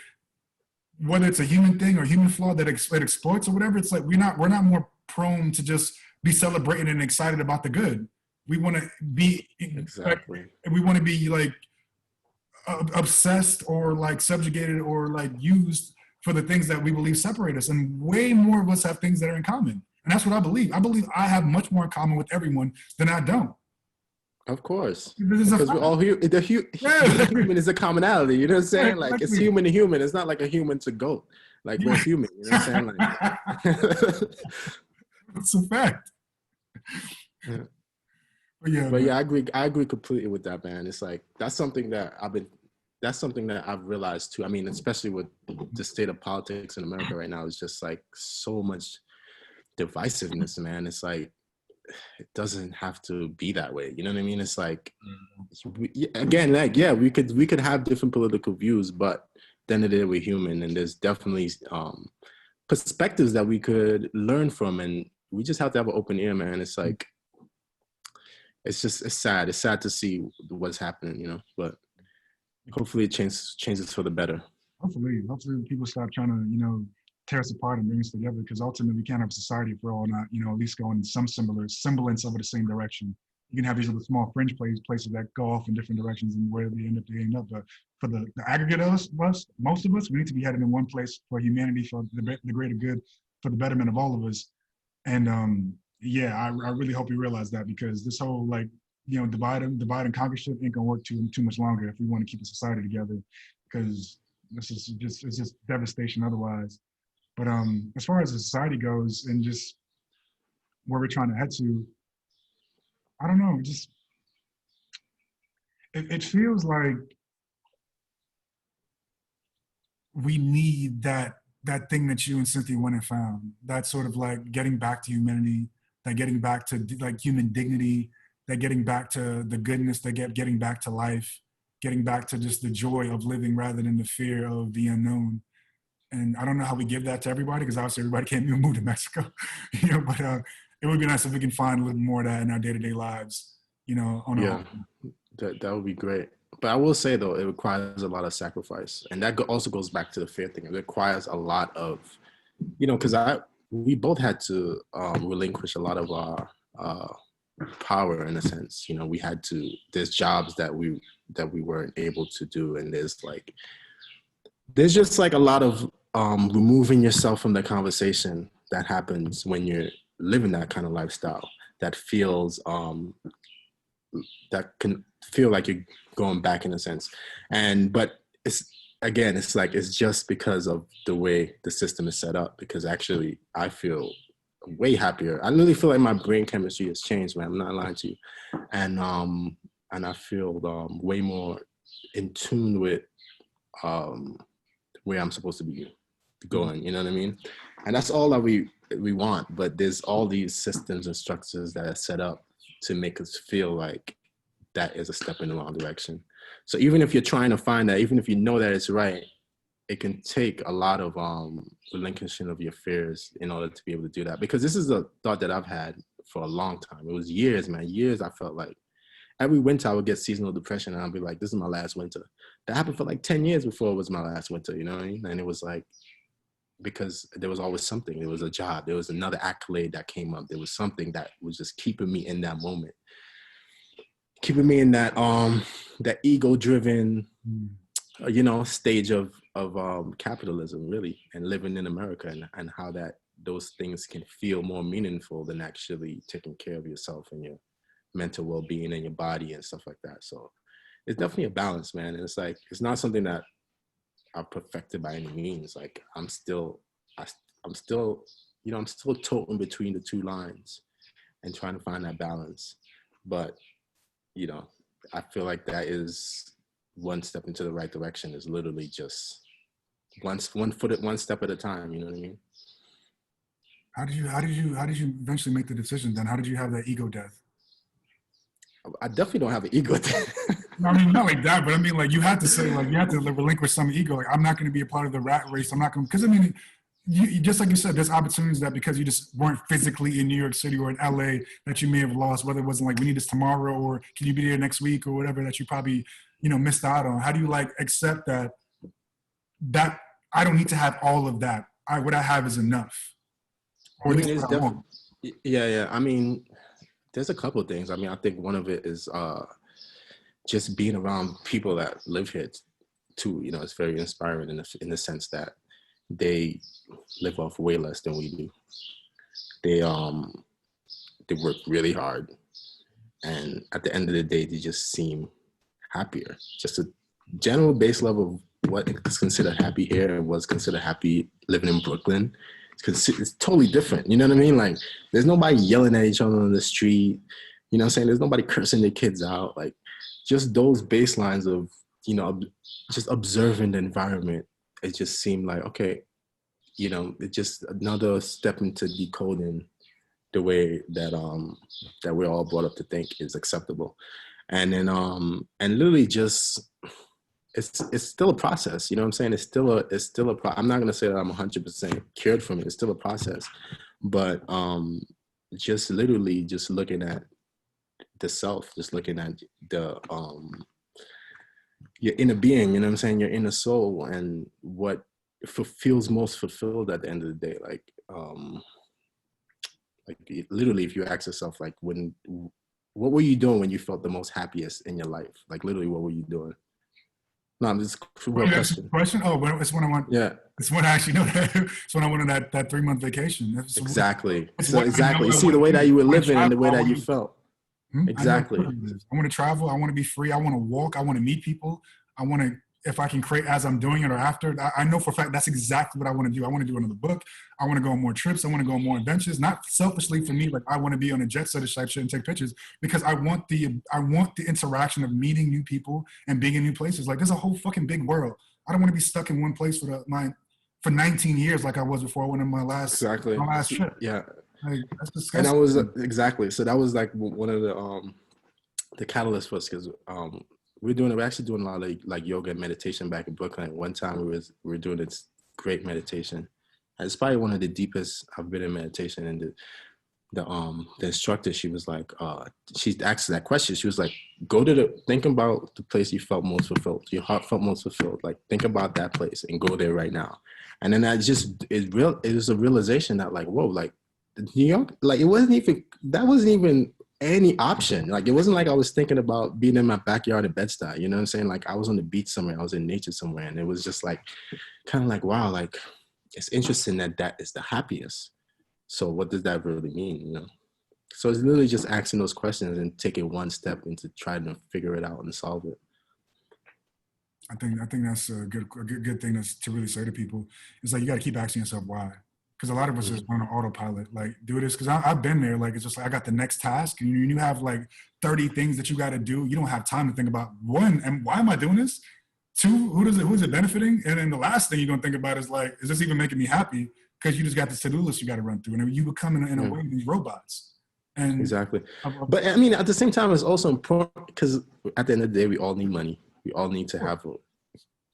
whether it's a human thing or human flaw that it exploits or whatever, it's like we're not more prone to just be celebrating and excited about the good. We want to be exactly. We want to be like obsessed or like subjugated or like used for the things that we believe separate us. And way more of us have things that are in common. And that's what I believe. I believe I have much more in common with everyone than I don't. Of course, because we're all human. Human is a commonality. You know what I'm saying? Like exactly. It's human to human. It's not like a human to goat. Like we're human. You know what I'm saying? Like, it's a fact. Yeah. But yeah, I agree completely with that, man. It's like that's something that I've realized too. I mean, especially with the state of politics in America right now, is just like so much divisiveness, man. It's like it doesn't have to be that way. You know what I mean? It's like again, like yeah, we could have different political views, but at the end of the day, we're human, and there's definitely perspectives that we could learn from, and we just have to have an open ear, man. It's like it's sad. It's sad to see what's happening, you know. But hopefully, it changes for the better. Hopefully, people stop trying to, you know, tear us apart and bring us together, because ultimately we can't have a society if we're all not, you know, at least going in some similar semblance of the same direction. You can have these little small fringe places that go off in different directions and where they end up. But for the aggregate of us, most of us, we need to be headed in one place for humanity, for the greater good, for the betterment of all of us. And yeah, I really hope we realize that, because this whole, like, you know, divide and conquer shit ain't gonna work too much longer if we want to keep a society together, because this is just, it's just devastation otherwise. But as far as the society goes and just where we're trying to head to, I don't know, just it feels like we need that thing that you and Cynthia went and found, that sort of like getting back to humanity, that getting back to like human dignity, that getting back to the goodness, that getting back to life, getting back to just the joy of living rather than the fear of the unknown. And I don't know how we give that to everybody, because obviously everybody can't even move to Mexico, you know, but it would be nice if we can find a little more of that in our day-to-day lives, you know, on our own. That would be great. But I will say though, it requires a lot of sacrifice, and that also goes back to the fear thing. It requires a lot of, you know, because we both had to relinquish a lot of our power in a sense. You know, we had to. There's jobs that we weren't able to do, and there's just like a lot of removing yourself from the conversation that happens when you're living that kind of lifestyle. That feels that can feel like you're going back in a sense. But it's like, it's just because of the way the system is set up, because actually I feel way happier. I really feel like my brain chemistry has changed, man. I'm not lying to you. And I feel way more in tune with where I'm supposed to be going, you know what I mean? And that's all that we want. But there's all these systems and structures that are set up to make us feel like that is a step in the wrong direction. So even if you're trying to find that, even if you know that it's right, it can take a lot of relinquishing of your fears in order to be able to do that. Because this is a thought that I've had for a long time. It was years, man. Years I felt like every winter I would get seasonal depression, and I'd be like, this is my last winter. That happened for like 10 years before it was my last winter, you know what I mean? And it was like, because there was always something. There was a job. There was another accolade that came up. There was something that was just keeping me in that moment, keeping me in that that ego-driven, you know, stage of capitalism, really, and living in America, and how that those things can feel more meaningful than actually taking care of yourself and your mental well-being and your body and stuff like that. So it's definitely a balance, man. And it's like, it's not something that I perfected by any means. Like I'm still, you know, I'm still toting between the two lines and trying to find that balance. But, you know, I feel like that is one step into the right direction, is literally just one step at a time. You know what I mean? How did you eventually make the decision then? How did you have that ego death? I definitely don't have an ego. No, I mean, not like that, but I mean, like, you had to say, like, you had to relinquish some ego. Like, I'm not going to be a part of the rat race. I'm not going to, because I mean, you just like you said, there's opportunities that because you just weren't physically in New York City or in LA that you may have lost, whether it wasn't like, we need this tomorrow, or can you be there next week, or whatever, that you probably, you know, missed out on. How do you like accept that I don't need to have all of that. What I have is enough. Or I at mean, least it's what I want. yeah. I mean, there's a couple of things. I mean, I think one of it is just being around people that live here too. You know, it's very inspiring in the sense that they live off way less than we do. They work really hard, and at the end of the day, they just seem happier. Just a general base level of what is considered happy here and what's considered happy living in Brooklyn. It's totally different. You know what I mean? Like, there's nobody yelling at each other on the street. You know what I'm saying? There's nobody cursing their kids out. Like, just those baselines of, you know, just observing the environment. It just seemed like, okay, you know, it's just another step into decoding the way that that we're all brought up to think is acceptable. And then and literally just it's still a process, you know what I'm saying? It's still a I'm not gonna say that I'm 100% cured from it. It's still a process, but just literally just looking at the self, just looking at the your inner being, you know what I'm saying? Your inner soul, and what feels most fulfilled at the end of the day. Literally, if you ask yourself, like, what were you doing when you felt the most happiest in your life? Like, literally, what were you doing? No, I'm just a real question. Question? Oh, well, it's when I went. Yeah. It's when I actually know that. It's when I went on that 3-month vacation. Exactly. It's So exactly. You see the way that you were living and the way that you felt. Exactly. I want to travel. I want to be free. I want to walk. I want to meet people. I want to, if I can create as I'm doing it or after. I know for a fact that's exactly what I want to do. I want to do another book. I want to go on more trips. I want to go on more adventures. Not selfishly for me, like I want to be on a jet set type shit and take pictures, because I want the interaction of meeting new people and being in new places. Like, there's a whole fucking big world. I don't want to be stuck in one place for 19 years like I was before I went on my last trip. Yeah. Like, that's disgusting. And that was exactly. So that was like one of the catalysts for us, because we're actually doing a lot of like yoga and meditation back in Brooklyn. One time we were doing this great meditation. And it's probably one of the deepest I've been in meditation. And the instructor, she was like, she asked that question. She was like, think about the place you felt most fulfilled. Your heart felt most fulfilled. Like, think about that place and go there right now. And then it was a realization that, like, whoa, like, New York, like, that wasn't even any option. Like, it wasn't like I was thinking about being in my backyard in Bed-Stuy, you know what I'm saying? Like, I was on the beach somewhere, I was in nature somewhere, and it was just like, kind of like, wow, like, it's interesting that is the happiest. So what does that really mean, you know? So it's literally just asking those questions and taking one step into trying to figure it out and solve it. I think that's a good thing to really say to people. It's like, you got to keep asking yourself why. Because a lot of us is on an autopilot, like, do this. Because I've been there. Like, it's just like, I got the next task, and you have like 30 things that you got to do. You don't have time to think about, one, and why am I doing this? Two, who is it benefiting? And then the last thing you're gonna think about is like, is this even making me happy? Because you just got the to-do list you got to run through, and you become in a way these robots. And exactly. But I mean, at the same time, it's also important, because at the end of the day, we all need money. We all need to have a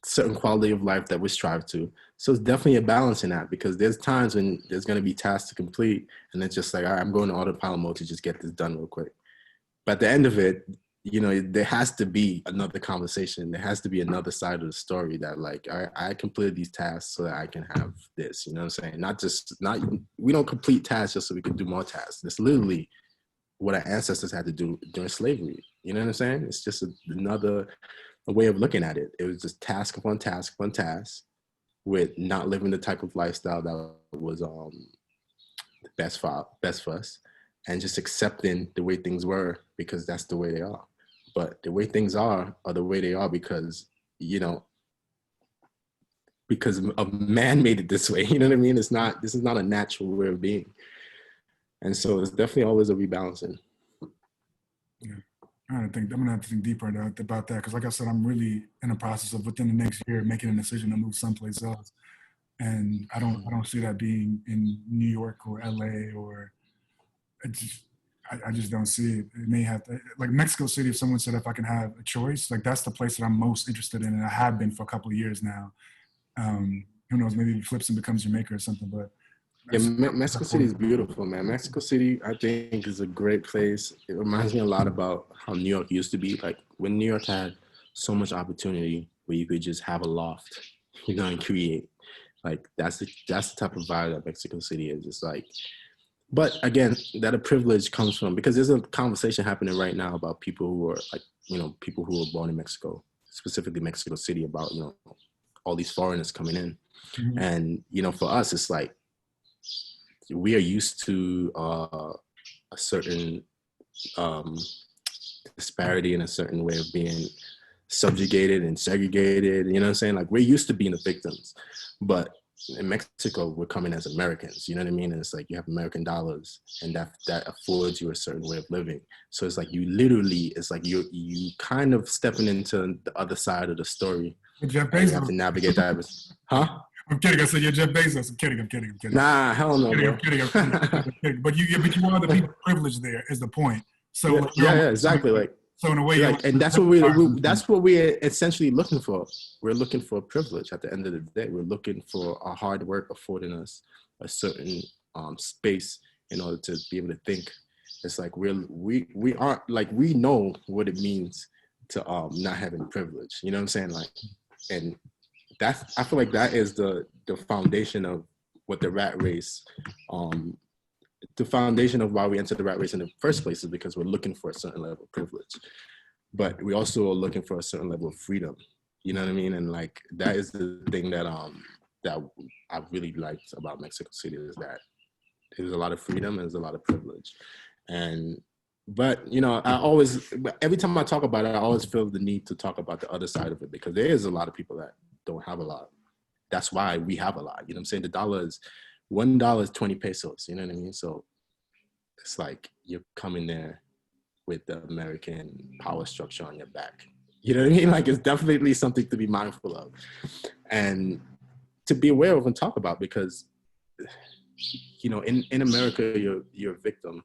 certain quality of life that we strive to. So it's definitely a balance in that, because there's times when there's going to be tasks to complete, and it's just like, all right, I'm going to autopilot mode to just get this done real quick. But at the end of it, you know, there has to be another conversation. There has to be another side of the story that, like, I completed these tasks so that I can have this, you know what I'm saying? We don't complete tasks just so we can do more tasks. It's literally what our ancestors had to do during slavery. You know what I'm saying? It's just another way of looking at it. It was just task upon task upon task, with not living the type of lifestyle that was best for us, and just accepting the way things were, because that's the way they are. But the way things are the way they are because, you know, because a man made it this way. You know what I mean? This is not a natural way of being. And so it's definitely always a rebalancing. Yeah. I'm gonna have to think deeper about that, because like I said, I'm really in the process of, within the next year, making a decision to move someplace else. And I don't see that being in New York or LA, or I just don't see it. It may have to, like Mexico City, if someone said if I can have a choice, like, that's the place that I'm most interested in, and I have been for a couple of years now. Who knows, maybe it flips and becomes Jamaica or something, but yeah, Mexico City is beautiful, man. Mexico City, I think, is a great place. It reminds me a lot about how New York used to be. Like, when New York had so much opportunity where you could just have a loft, you know, and create. Like, that's the type of vibe that Mexico City is. It's like, but again, that a privilege comes from, because there's a conversation happening right now about people who are, like, you know, people who were born in Mexico, specifically Mexico City, about, you know, all these foreigners coming in. Mm-hmm. And, you know, for us, it's like, we are used to a certain disparity and a certain way of being subjugated and segregated. You know what I'm saying? Like, we're used to being the victims, but in Mexico, we're coming as Americans. You know what I mean? And it's like, you have American dollars, and that affords you a certain way of living. So it's like, it's like you kind of stepping into the other side of the story. Jeff Bezos. You have to navigate that. Huh? I'm kidding. I said you're Jeff Bezos. I'm kidding. Nah, hell no. I'm kidding. But you are the people privileged there, is the point. So yeah, exactly. Like, so in a way, like, and that's what we're essentially looking for. We're looking for privilege at the end of the day. We're looking for our hard work affording us a certain space in order to be able to think. It's like, we aren't, like, we know what it means to not having privilege. You know what I'm saying? Like, and I feel like that is the foundation of what the rat race, the foundation of why we entered the rat race in the first place is because we're looking for a certain level of privilege, but we also are looking for a certain level of freedom. You know what I mean? And like that is the thing that that I really liked about Mexico City, is that there's a lot of freedom and there's a lot of privilege. And but you know, every time I talk about it, I always feel the need to talk about the other side of it, because there is a lot of people that don't have a lot. That's why we have a lot. You know what I'm saying? $1 is 20 pesos. You know what I mean? So it's like you're coming there with the American power structure on your back. You know what I mean? Like, it's definitely something to be mindful of and to be aware of and talk about, because, you know, in America, you're a victim.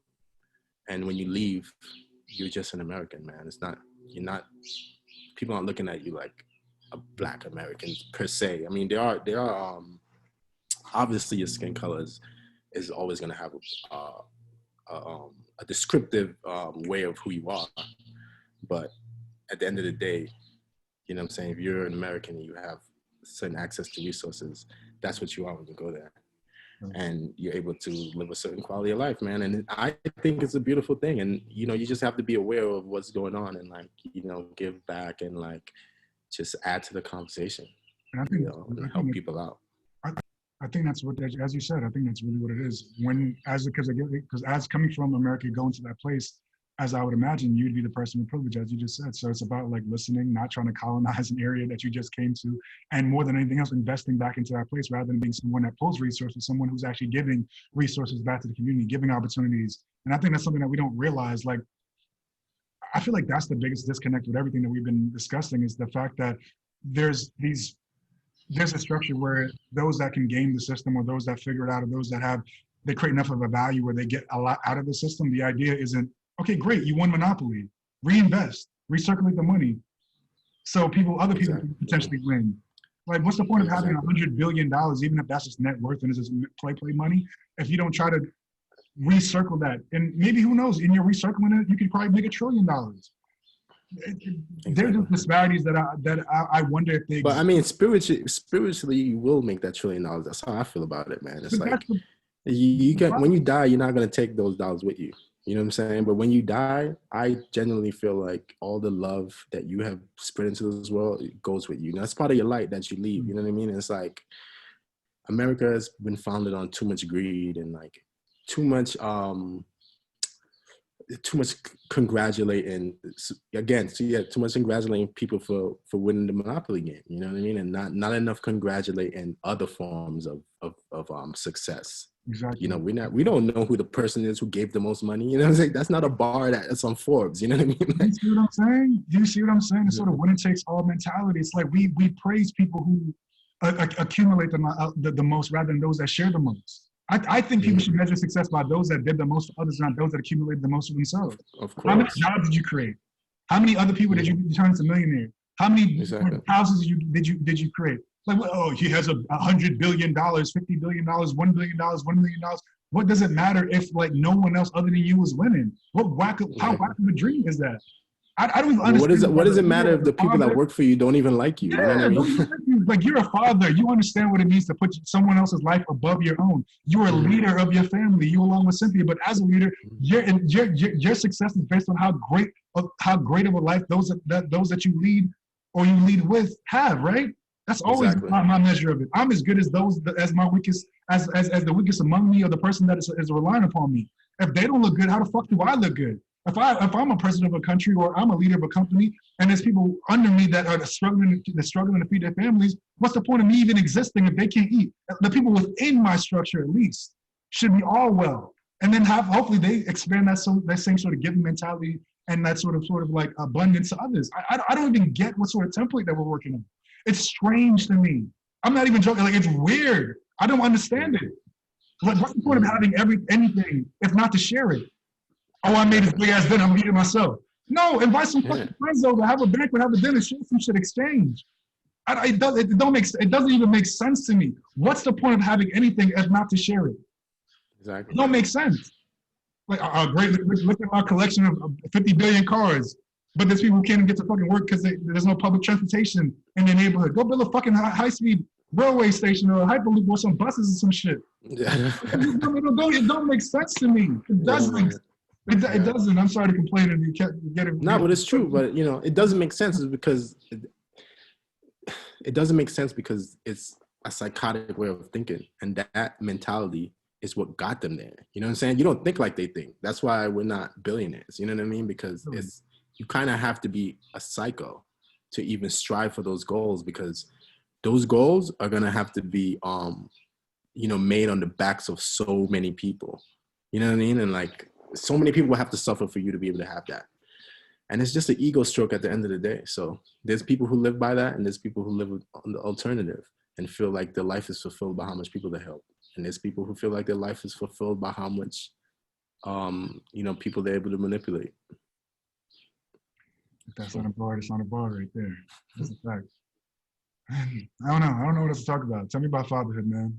And when you leave, you're just an American, man. People aren't looking at you like a Black American per se. I mean, there are obviously your skin color is always going to have a descriptive way of who you are. But at the end of the day, you know what I'm saying? If you're an American and you have certain access to resources, that's what you are when you go there. And you're able to live a certain quality of life, man. And I think it's a beautiful thing. And, you know, you just have to be aware of what's going on and, like, you know, give back and, like, just add to the conversation, and I think, you know, and help people out. I think that's what, as you said, I think that's really what it is. Because as coming from America, going to that place, as I would imagine, you'd be the person with privilege, as you just said. So it's about like listening, not trying to colonize an area that you just came to, and more than anything else, investing back into that place rather than being someone that pulls resources, someone who's actually giving resources back to the community, giving opportunities. And I think that's something that we don't realize. Like, I feel like that's the biggest disconnect with everything that we've been discussing, is the fact that there's a structure where those that can game the system, or those that figure it out, or those that they create enough of a value where they get a lot out of the system. The idea isn't, okay, great, you won Monopoly, reinvest, recirculate the money, so other people can potentially win. Like, what's the point of having $100 billion, even if that's just net worth and it's just play money, if you don't try to recircle that? And maybe, who knows, in your recircling it, you could probably make $1 trillion. There's just disparities that I wonder if they. But I mean, spiritually, you will make that $1 trillion. That's how I feel about it, man. It's like when you die, you're not gonna take those dollars with you. You know what I'm saying? But when you die, I genuinely feel like all the love that you have spread into this world, it goes with you. And that's part of your light that you leave. You know what I mean? It's like America has been founded on too much greed and like too much congratulating. Again, so yeah, too much congratulating people for winning the Monopoly game. You know what I mean? And not enough congratulating other forms of success. Exactly. You know, we don't know who the person is who gave the most money. You know what I'm saying? That's not a bar that's on Forbes. You know what I mean? Like, you see what I'm saying? Do you see what I'm saying? It's sort of winner takes all mentality. It's like we praise people who accumulate the most rather than those that share the most. I think people should measure success by those that did the most for others, not those that accumulated the most for themselves. Of course. How many jobs did you create? How many other people did you turn into millionaires? How many houses did you create? Like, oh, he has $100 billion, $50 billion, $1 billion, $1 million. What does it matter if like no one else other than you is winning? How whack of a dream is that? I don't even understand. What does it matter if the people that work for you don't even like you? Yeah, you know what I mean? Like, you're a father. You understand what it means to put someone else's life above your own. You're a leader of your family. You along with Cynthia, but as a leader, your success is based on how great of a life those that you lead or you lead with have. Right? That's always my measure of it. I'm as good as the weakest among me, or the person that is relying upon me. If they don't look good, how the fuck do I look good? If I'm a president of a country, or I'm a leader of a company, and there's people under me that are struggling to feed their families, what's the point of me even existing if they can't eat? The people within my structure, at least, should be all well, and then hopefully they expand that same sort of giving mentality and that sort of like abundance to others. I don't even get what sort of template that we're working on. It's strange to me. I'm not even joking. Like, it's weird. I don't understand it. Like, what's the point of having anything if not to share it? Oh, I made this big ass dinner, I'm eating myself. No, invite some fucking friends over, have a banquet, have a dinner, share some shit, exchange. It doesn't even make sense to me. What's the point of having anything if not to share it? Exactly. It don't make sense. Like, great, look at our collection of 50 billion cards. But there's people who can't even get to fucking work because there's no public transportation in their neighborhood. Go build a fucking high-speed railway station or a hyperloop or some buses or some shit. Yeah. It don't make sense to me. It doesn't. It doesn't. I'm sorry to complain and you get it. No, but it's true. But you know, it doesn't make sense because it doesn't make sense because it's a psychotic way of thinking, and that mentality is what got them there. You know what I'm saying? You don't think like they think. That's why we're not billionaires. You know what I mean? Because it's you kind of have to be a psycho to even strive for those goals, because those goals are gonna have to be you know, made on the backs of so many people. You know what I mean? And like so many people will have to suffer for you to be able to have that. And it's just an ego stroke at the end of the day. So there's people who live by that, and there's people who live on the alternative and feel like their life is fulfilled by how much people they help. And there's people who feel like their life is fulfilled by how much, you know, people they're able to manipulate. If that's on a board, it's on a board right there. That's a fact. I don't know. I don't know what else to talk about. Tell me about fatherhood, man.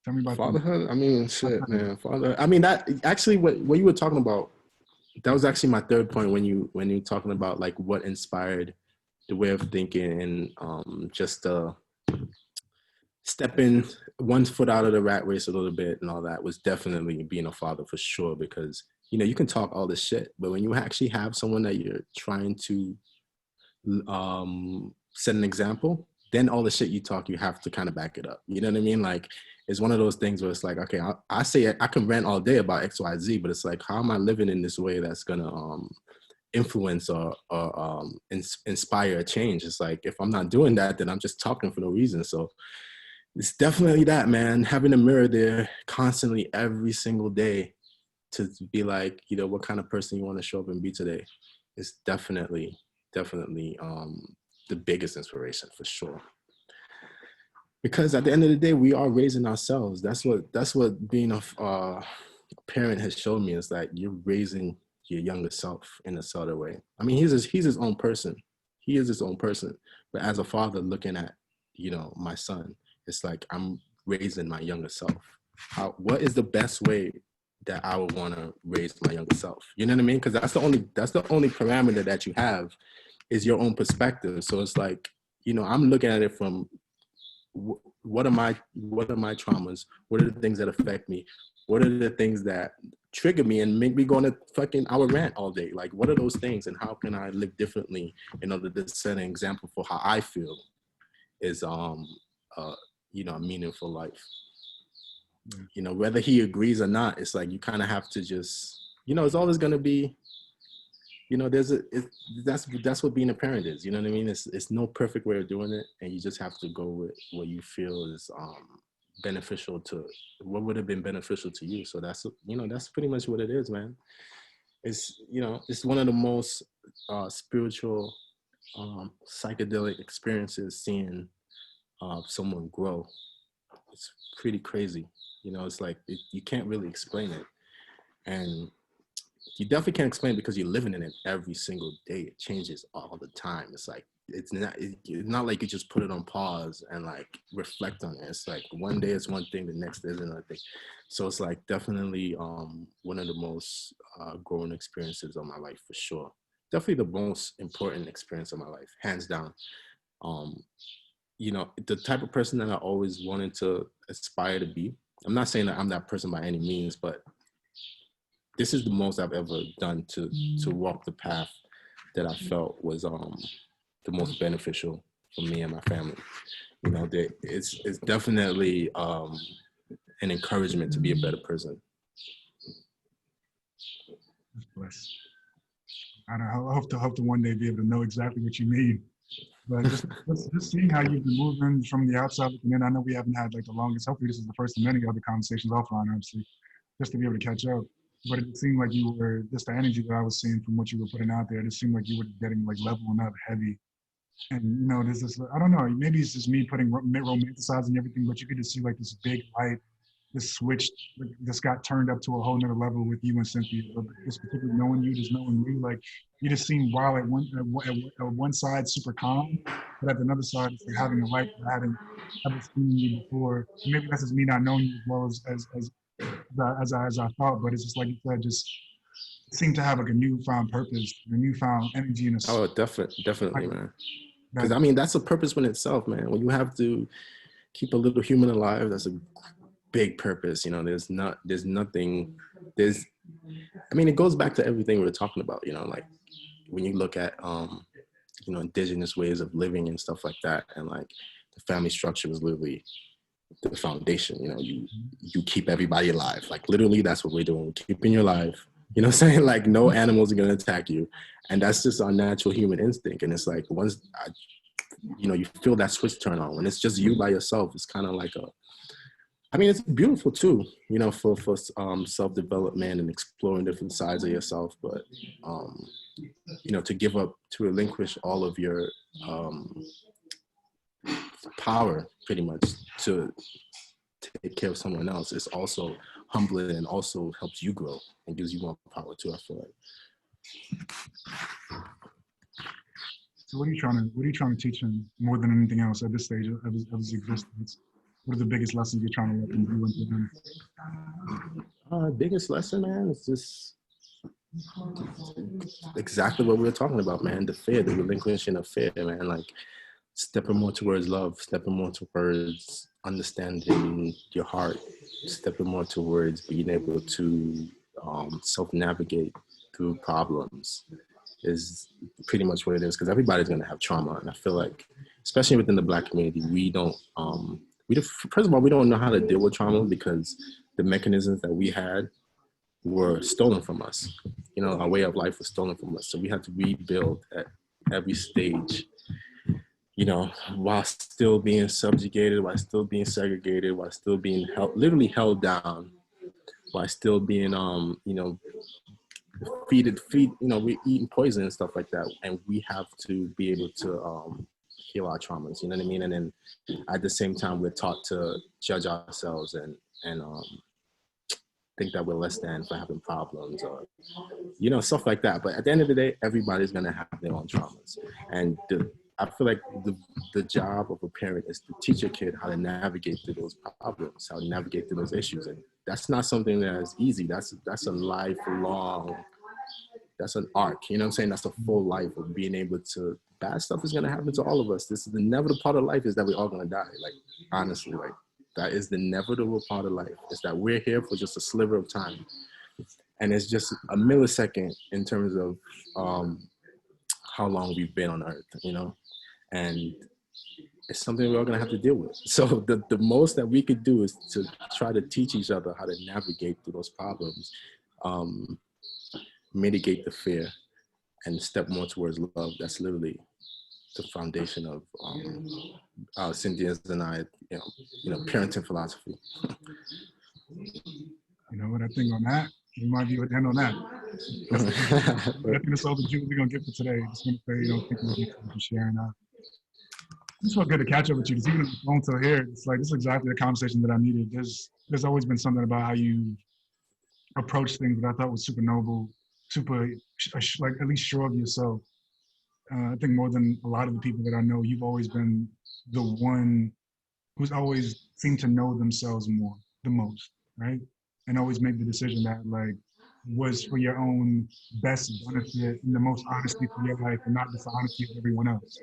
Tell me about fatherhood. I mean, shit, man. Father. I mean, that actually, what you were talking about, that was actually my third point when you were talking about like what inspired the way of thinking and just stepping one foot out of the rat race a little bit and all that was definitely being a father for sure. Because you know, you can talk all this shit, but when you actually have someone that you're trying to set an example, then all the shit you talk, you have to kind of back it up. You know what I mean? Like, it's one of those things where it's like, okay, I say I can rant all day about X, Y, Z, but it's like, how am I living in this way that's gonna influence or inspire a change? It's like, if I'm not doing that, then I'm just talking for no reason. So it's definitely that, man. Having a mirror there constantly every single day to be like, you know, what kind of person you want to show up and be today is definitely the biggest inspiration for sure. Because at the end of the day, we are raising ourselves. That's what being a parent has shown me, is that you're raising your younger self in a subtle way. I mean, he's his own person. He is his own person. But as a father looking at, you know, my son, it's like I'm raising my younger self. What is the best way that I would want to raise my younger self? You know what I mean? Because that's the only parameter that you have, is your own perspective. So it's like, you know, I'm looking at it from what are my traumas? What are the things that affect me? What are the things that trigger me and make me go on a fucking hour rant all day? Like, what are those things, and how can I live differently in order to set an example for how I feel is you know, a meaningful life. You know, whether he agrees or not, it's like you kind of have to just, you know, it's always going to be, you know, that's what being a parent is. You know what I mean? It's no perfect way of doing it, and you just have to go with what you feel is beneficial to what would have been beneficial to you. So that's, you know, that's pretty much what it is, man. It's, you know, it's one of the most spiritual, psychedelic experiences, seeing someone grow. It's pretty crazy. You know, it's like you can't really explain it, and you definitely can't explain it because you're living in it every single day. It changes all the time. It's like it's not like you just put it on pause and like reflect on it. It's like one day it's one thing, the next day is another thing. So it's like definitely one of the most growing experiences of my life for sure. Definitely the most important experience of my life, hands down. You know, the type of person that I always wanted to aspire to be. I'm not saying that I'm that person by any means, but this is the most I've ever done to walk the path that I felt was the most beneficial for me and my family. You know, it's definitely an encouragement to be a better person. I hope to one day be able to know exactly what you mean. But just seeing how you've been moving from the outside looking in, I know we haven't had like the longest. Hopefully, this is the first of many other conversations offline, obviously, just to be able to catch up. But it seemed like you were, just the energy that I was seeing from what you were putting out there, it seemed like you were getting like leveling up heavy. And you know, there's this, I don't know, maybe it's just me putting romanticizing everything, but you could just see like this big light, this switch, this got turned up to a whole nother level with you and Cynthia. But just particularly knowing you, just knowing you, like you just seem while at one side super calm, but at another side it's like having a light that I hadn't ever seen you before. Maybe that's just me not knowing you as well as I thought. But it's just like you said, just seem to have like a newfound purpose, a newfound energy in us. Oh, definitely, man. Because That, I mean, that's a purpose in itself, man. When you have to keep a little human alive, that's a big purpose. You know, there's nothing, I mean, it goes back to everything we were talking about, you know, like when you look at, you know, indigenous ways of living and stuff like that. And like the family structure was literally the foundation. You know, you keep everybody alive. Like literally that's what we're doing. We're keeping you alive. You know what I'm saying? Like no animals are going to attack you. And that's just our natural human instinct. And it's like you know, you feel that switch turn on. When it's just you by yourself, it's kind of like I mean, it's beautiful too, you know, for self-development and exploring different sides of yourself. But, you know, to relinquish all of your power pretty much to take care of someone else is also humbling and also helps you grow and gives you more power too, I feel like. so what are you trying to teach him more than anything else at this stage of his existence? What are the biggest lessons you're trying to let him do into him? Biggest lesson, man, is just exactly what we were talking about, man. The fear, the relinquishing of fear, man. Like stepping more towards love, stepping more towards understanding your heart, stepping more towards being able to self-navigate through problems is pretty much what it is. Because everybody's gonna have trauma, and I feel like, especially within the Black community, we don't. First of all, we don't know how to deal with trauma because the mechanisms that we had were stolen from us. You know, our way of life was stolen from us. So we had to rebuild at every stage, you know, while still being subjugated, while still being segregated, while still being literally held down, while still being, you know, you know, we're eating poison and stuff like that. And we have to be able to heal our traumas, you know what I mean? And then at the same time, we're taught to judge ourselves and think that we're less than for having problems or, you know, stuff like that. But at the end of the day, everybody's gonna have their own traumas. And I feel like the job of a parent is to teach a kid how to navigate through those problems, how to navigate through those issues. And that's not something that is easy. That's a lifelong, that's an arc, you know what I'm saying? That's a full life of being able to, bad stuff is gonna happen to all of us. This is the inevitable part of life, is that we're all gonna die. Like, honestly, like that is the inevitable part of life. Is that we're here for just a sliver of time. And it's just a millisecond in terms of how long we've been on earth, you know? And it's something we're all gonna have to deal with. So the most that we could do is to try to teach each other how to navigate through those problems, mitigate the fear, and step more towards love. That's literally the foundation of Cynthia's and I, you know, parenting philosophy. You know what I think on that? We might be able to end on that. I think that's all the juice we're gonna get for today. Just want to say, you know, thank you for sharing that. It's so good to catch up with you. Just even on the phone till here, it's like this is exactly the conversation that I needed. There's always been something about how you approach things that I thought was super noble, super like at least sure of yourself. I think more than a lot of the people that I know, you've always been the one who's always seemed to know themselves the most, right? And always make the decision that like was for your own best benefit and the most honesty for your life, and not just the honesty of everyone else.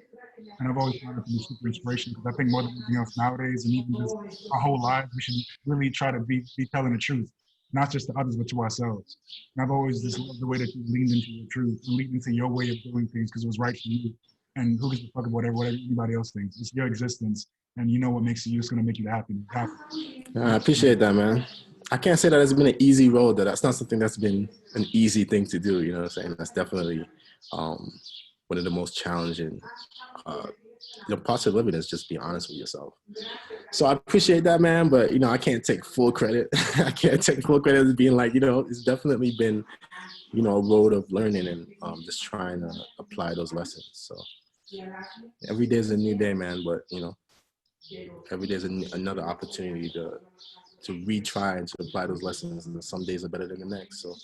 And I've always found it to be super inspirational, because I think more than anything else nowadays, and even just our whole lives, we should really try to be telling the truth, not just to others, but to ourselves. And I've always just loved the way that you leaned into your truth and leaned into your way of doing things because it was right for you. And who gives a fuck about whatever anybody else thinks? It's your existence, and you know what makes you. It's gonna make you happy. I appreciate that, man. I can't say that it's been an easy road. That's not something that's been an easy thing to do. You know what I'm saying? That's definitely one of the most challenging. Parts of living is just be honest with yourself. So I appreciate that, man. But, you know, I can't take full credit. I can't take full credit as being like, you know, it's definitely been, you know, a road of learning and just trying to apply those lessons. So every day is a new day, man. But, you know, every day is another opportunity to retry and to apply those lessons. And some days are better than the next. So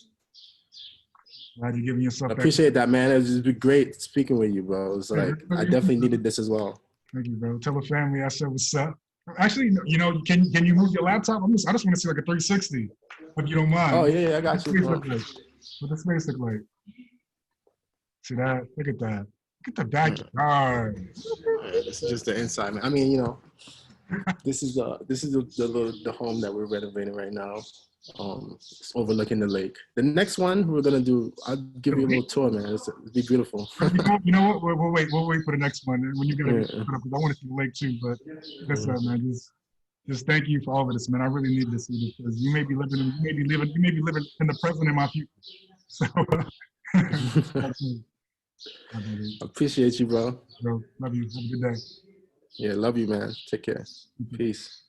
glad you're giving yourself. I appreciate that, man. It's just been great speaking with you, bro. It's like I definitely needed this as well. Thank you, bro. Tell the family I said what's up. Actually, you know, can you move your laptop? I just want to see like a 360, if you don't mind. Oh yeah, I got you. What this space look like? See that? Look at that. Look at the Yeah. backyard. This is just the inside, man. I mean, this is the home that we're renovating right now. It's overlooking the lake. The next one we're gonna do, I'll give you a little tour, man. It'll be beautiful. You know what? We'll wait for the next one. When you gotta Yeah. get put up, 'cause I want to see the lake too. But that's man. Just thank you for all of this, man. I really needed to see this because you may be living in the present in my future. So, Appreciate you, bro. bro, love you. Have a good day. Yeah, love you, man. Take care. Peace.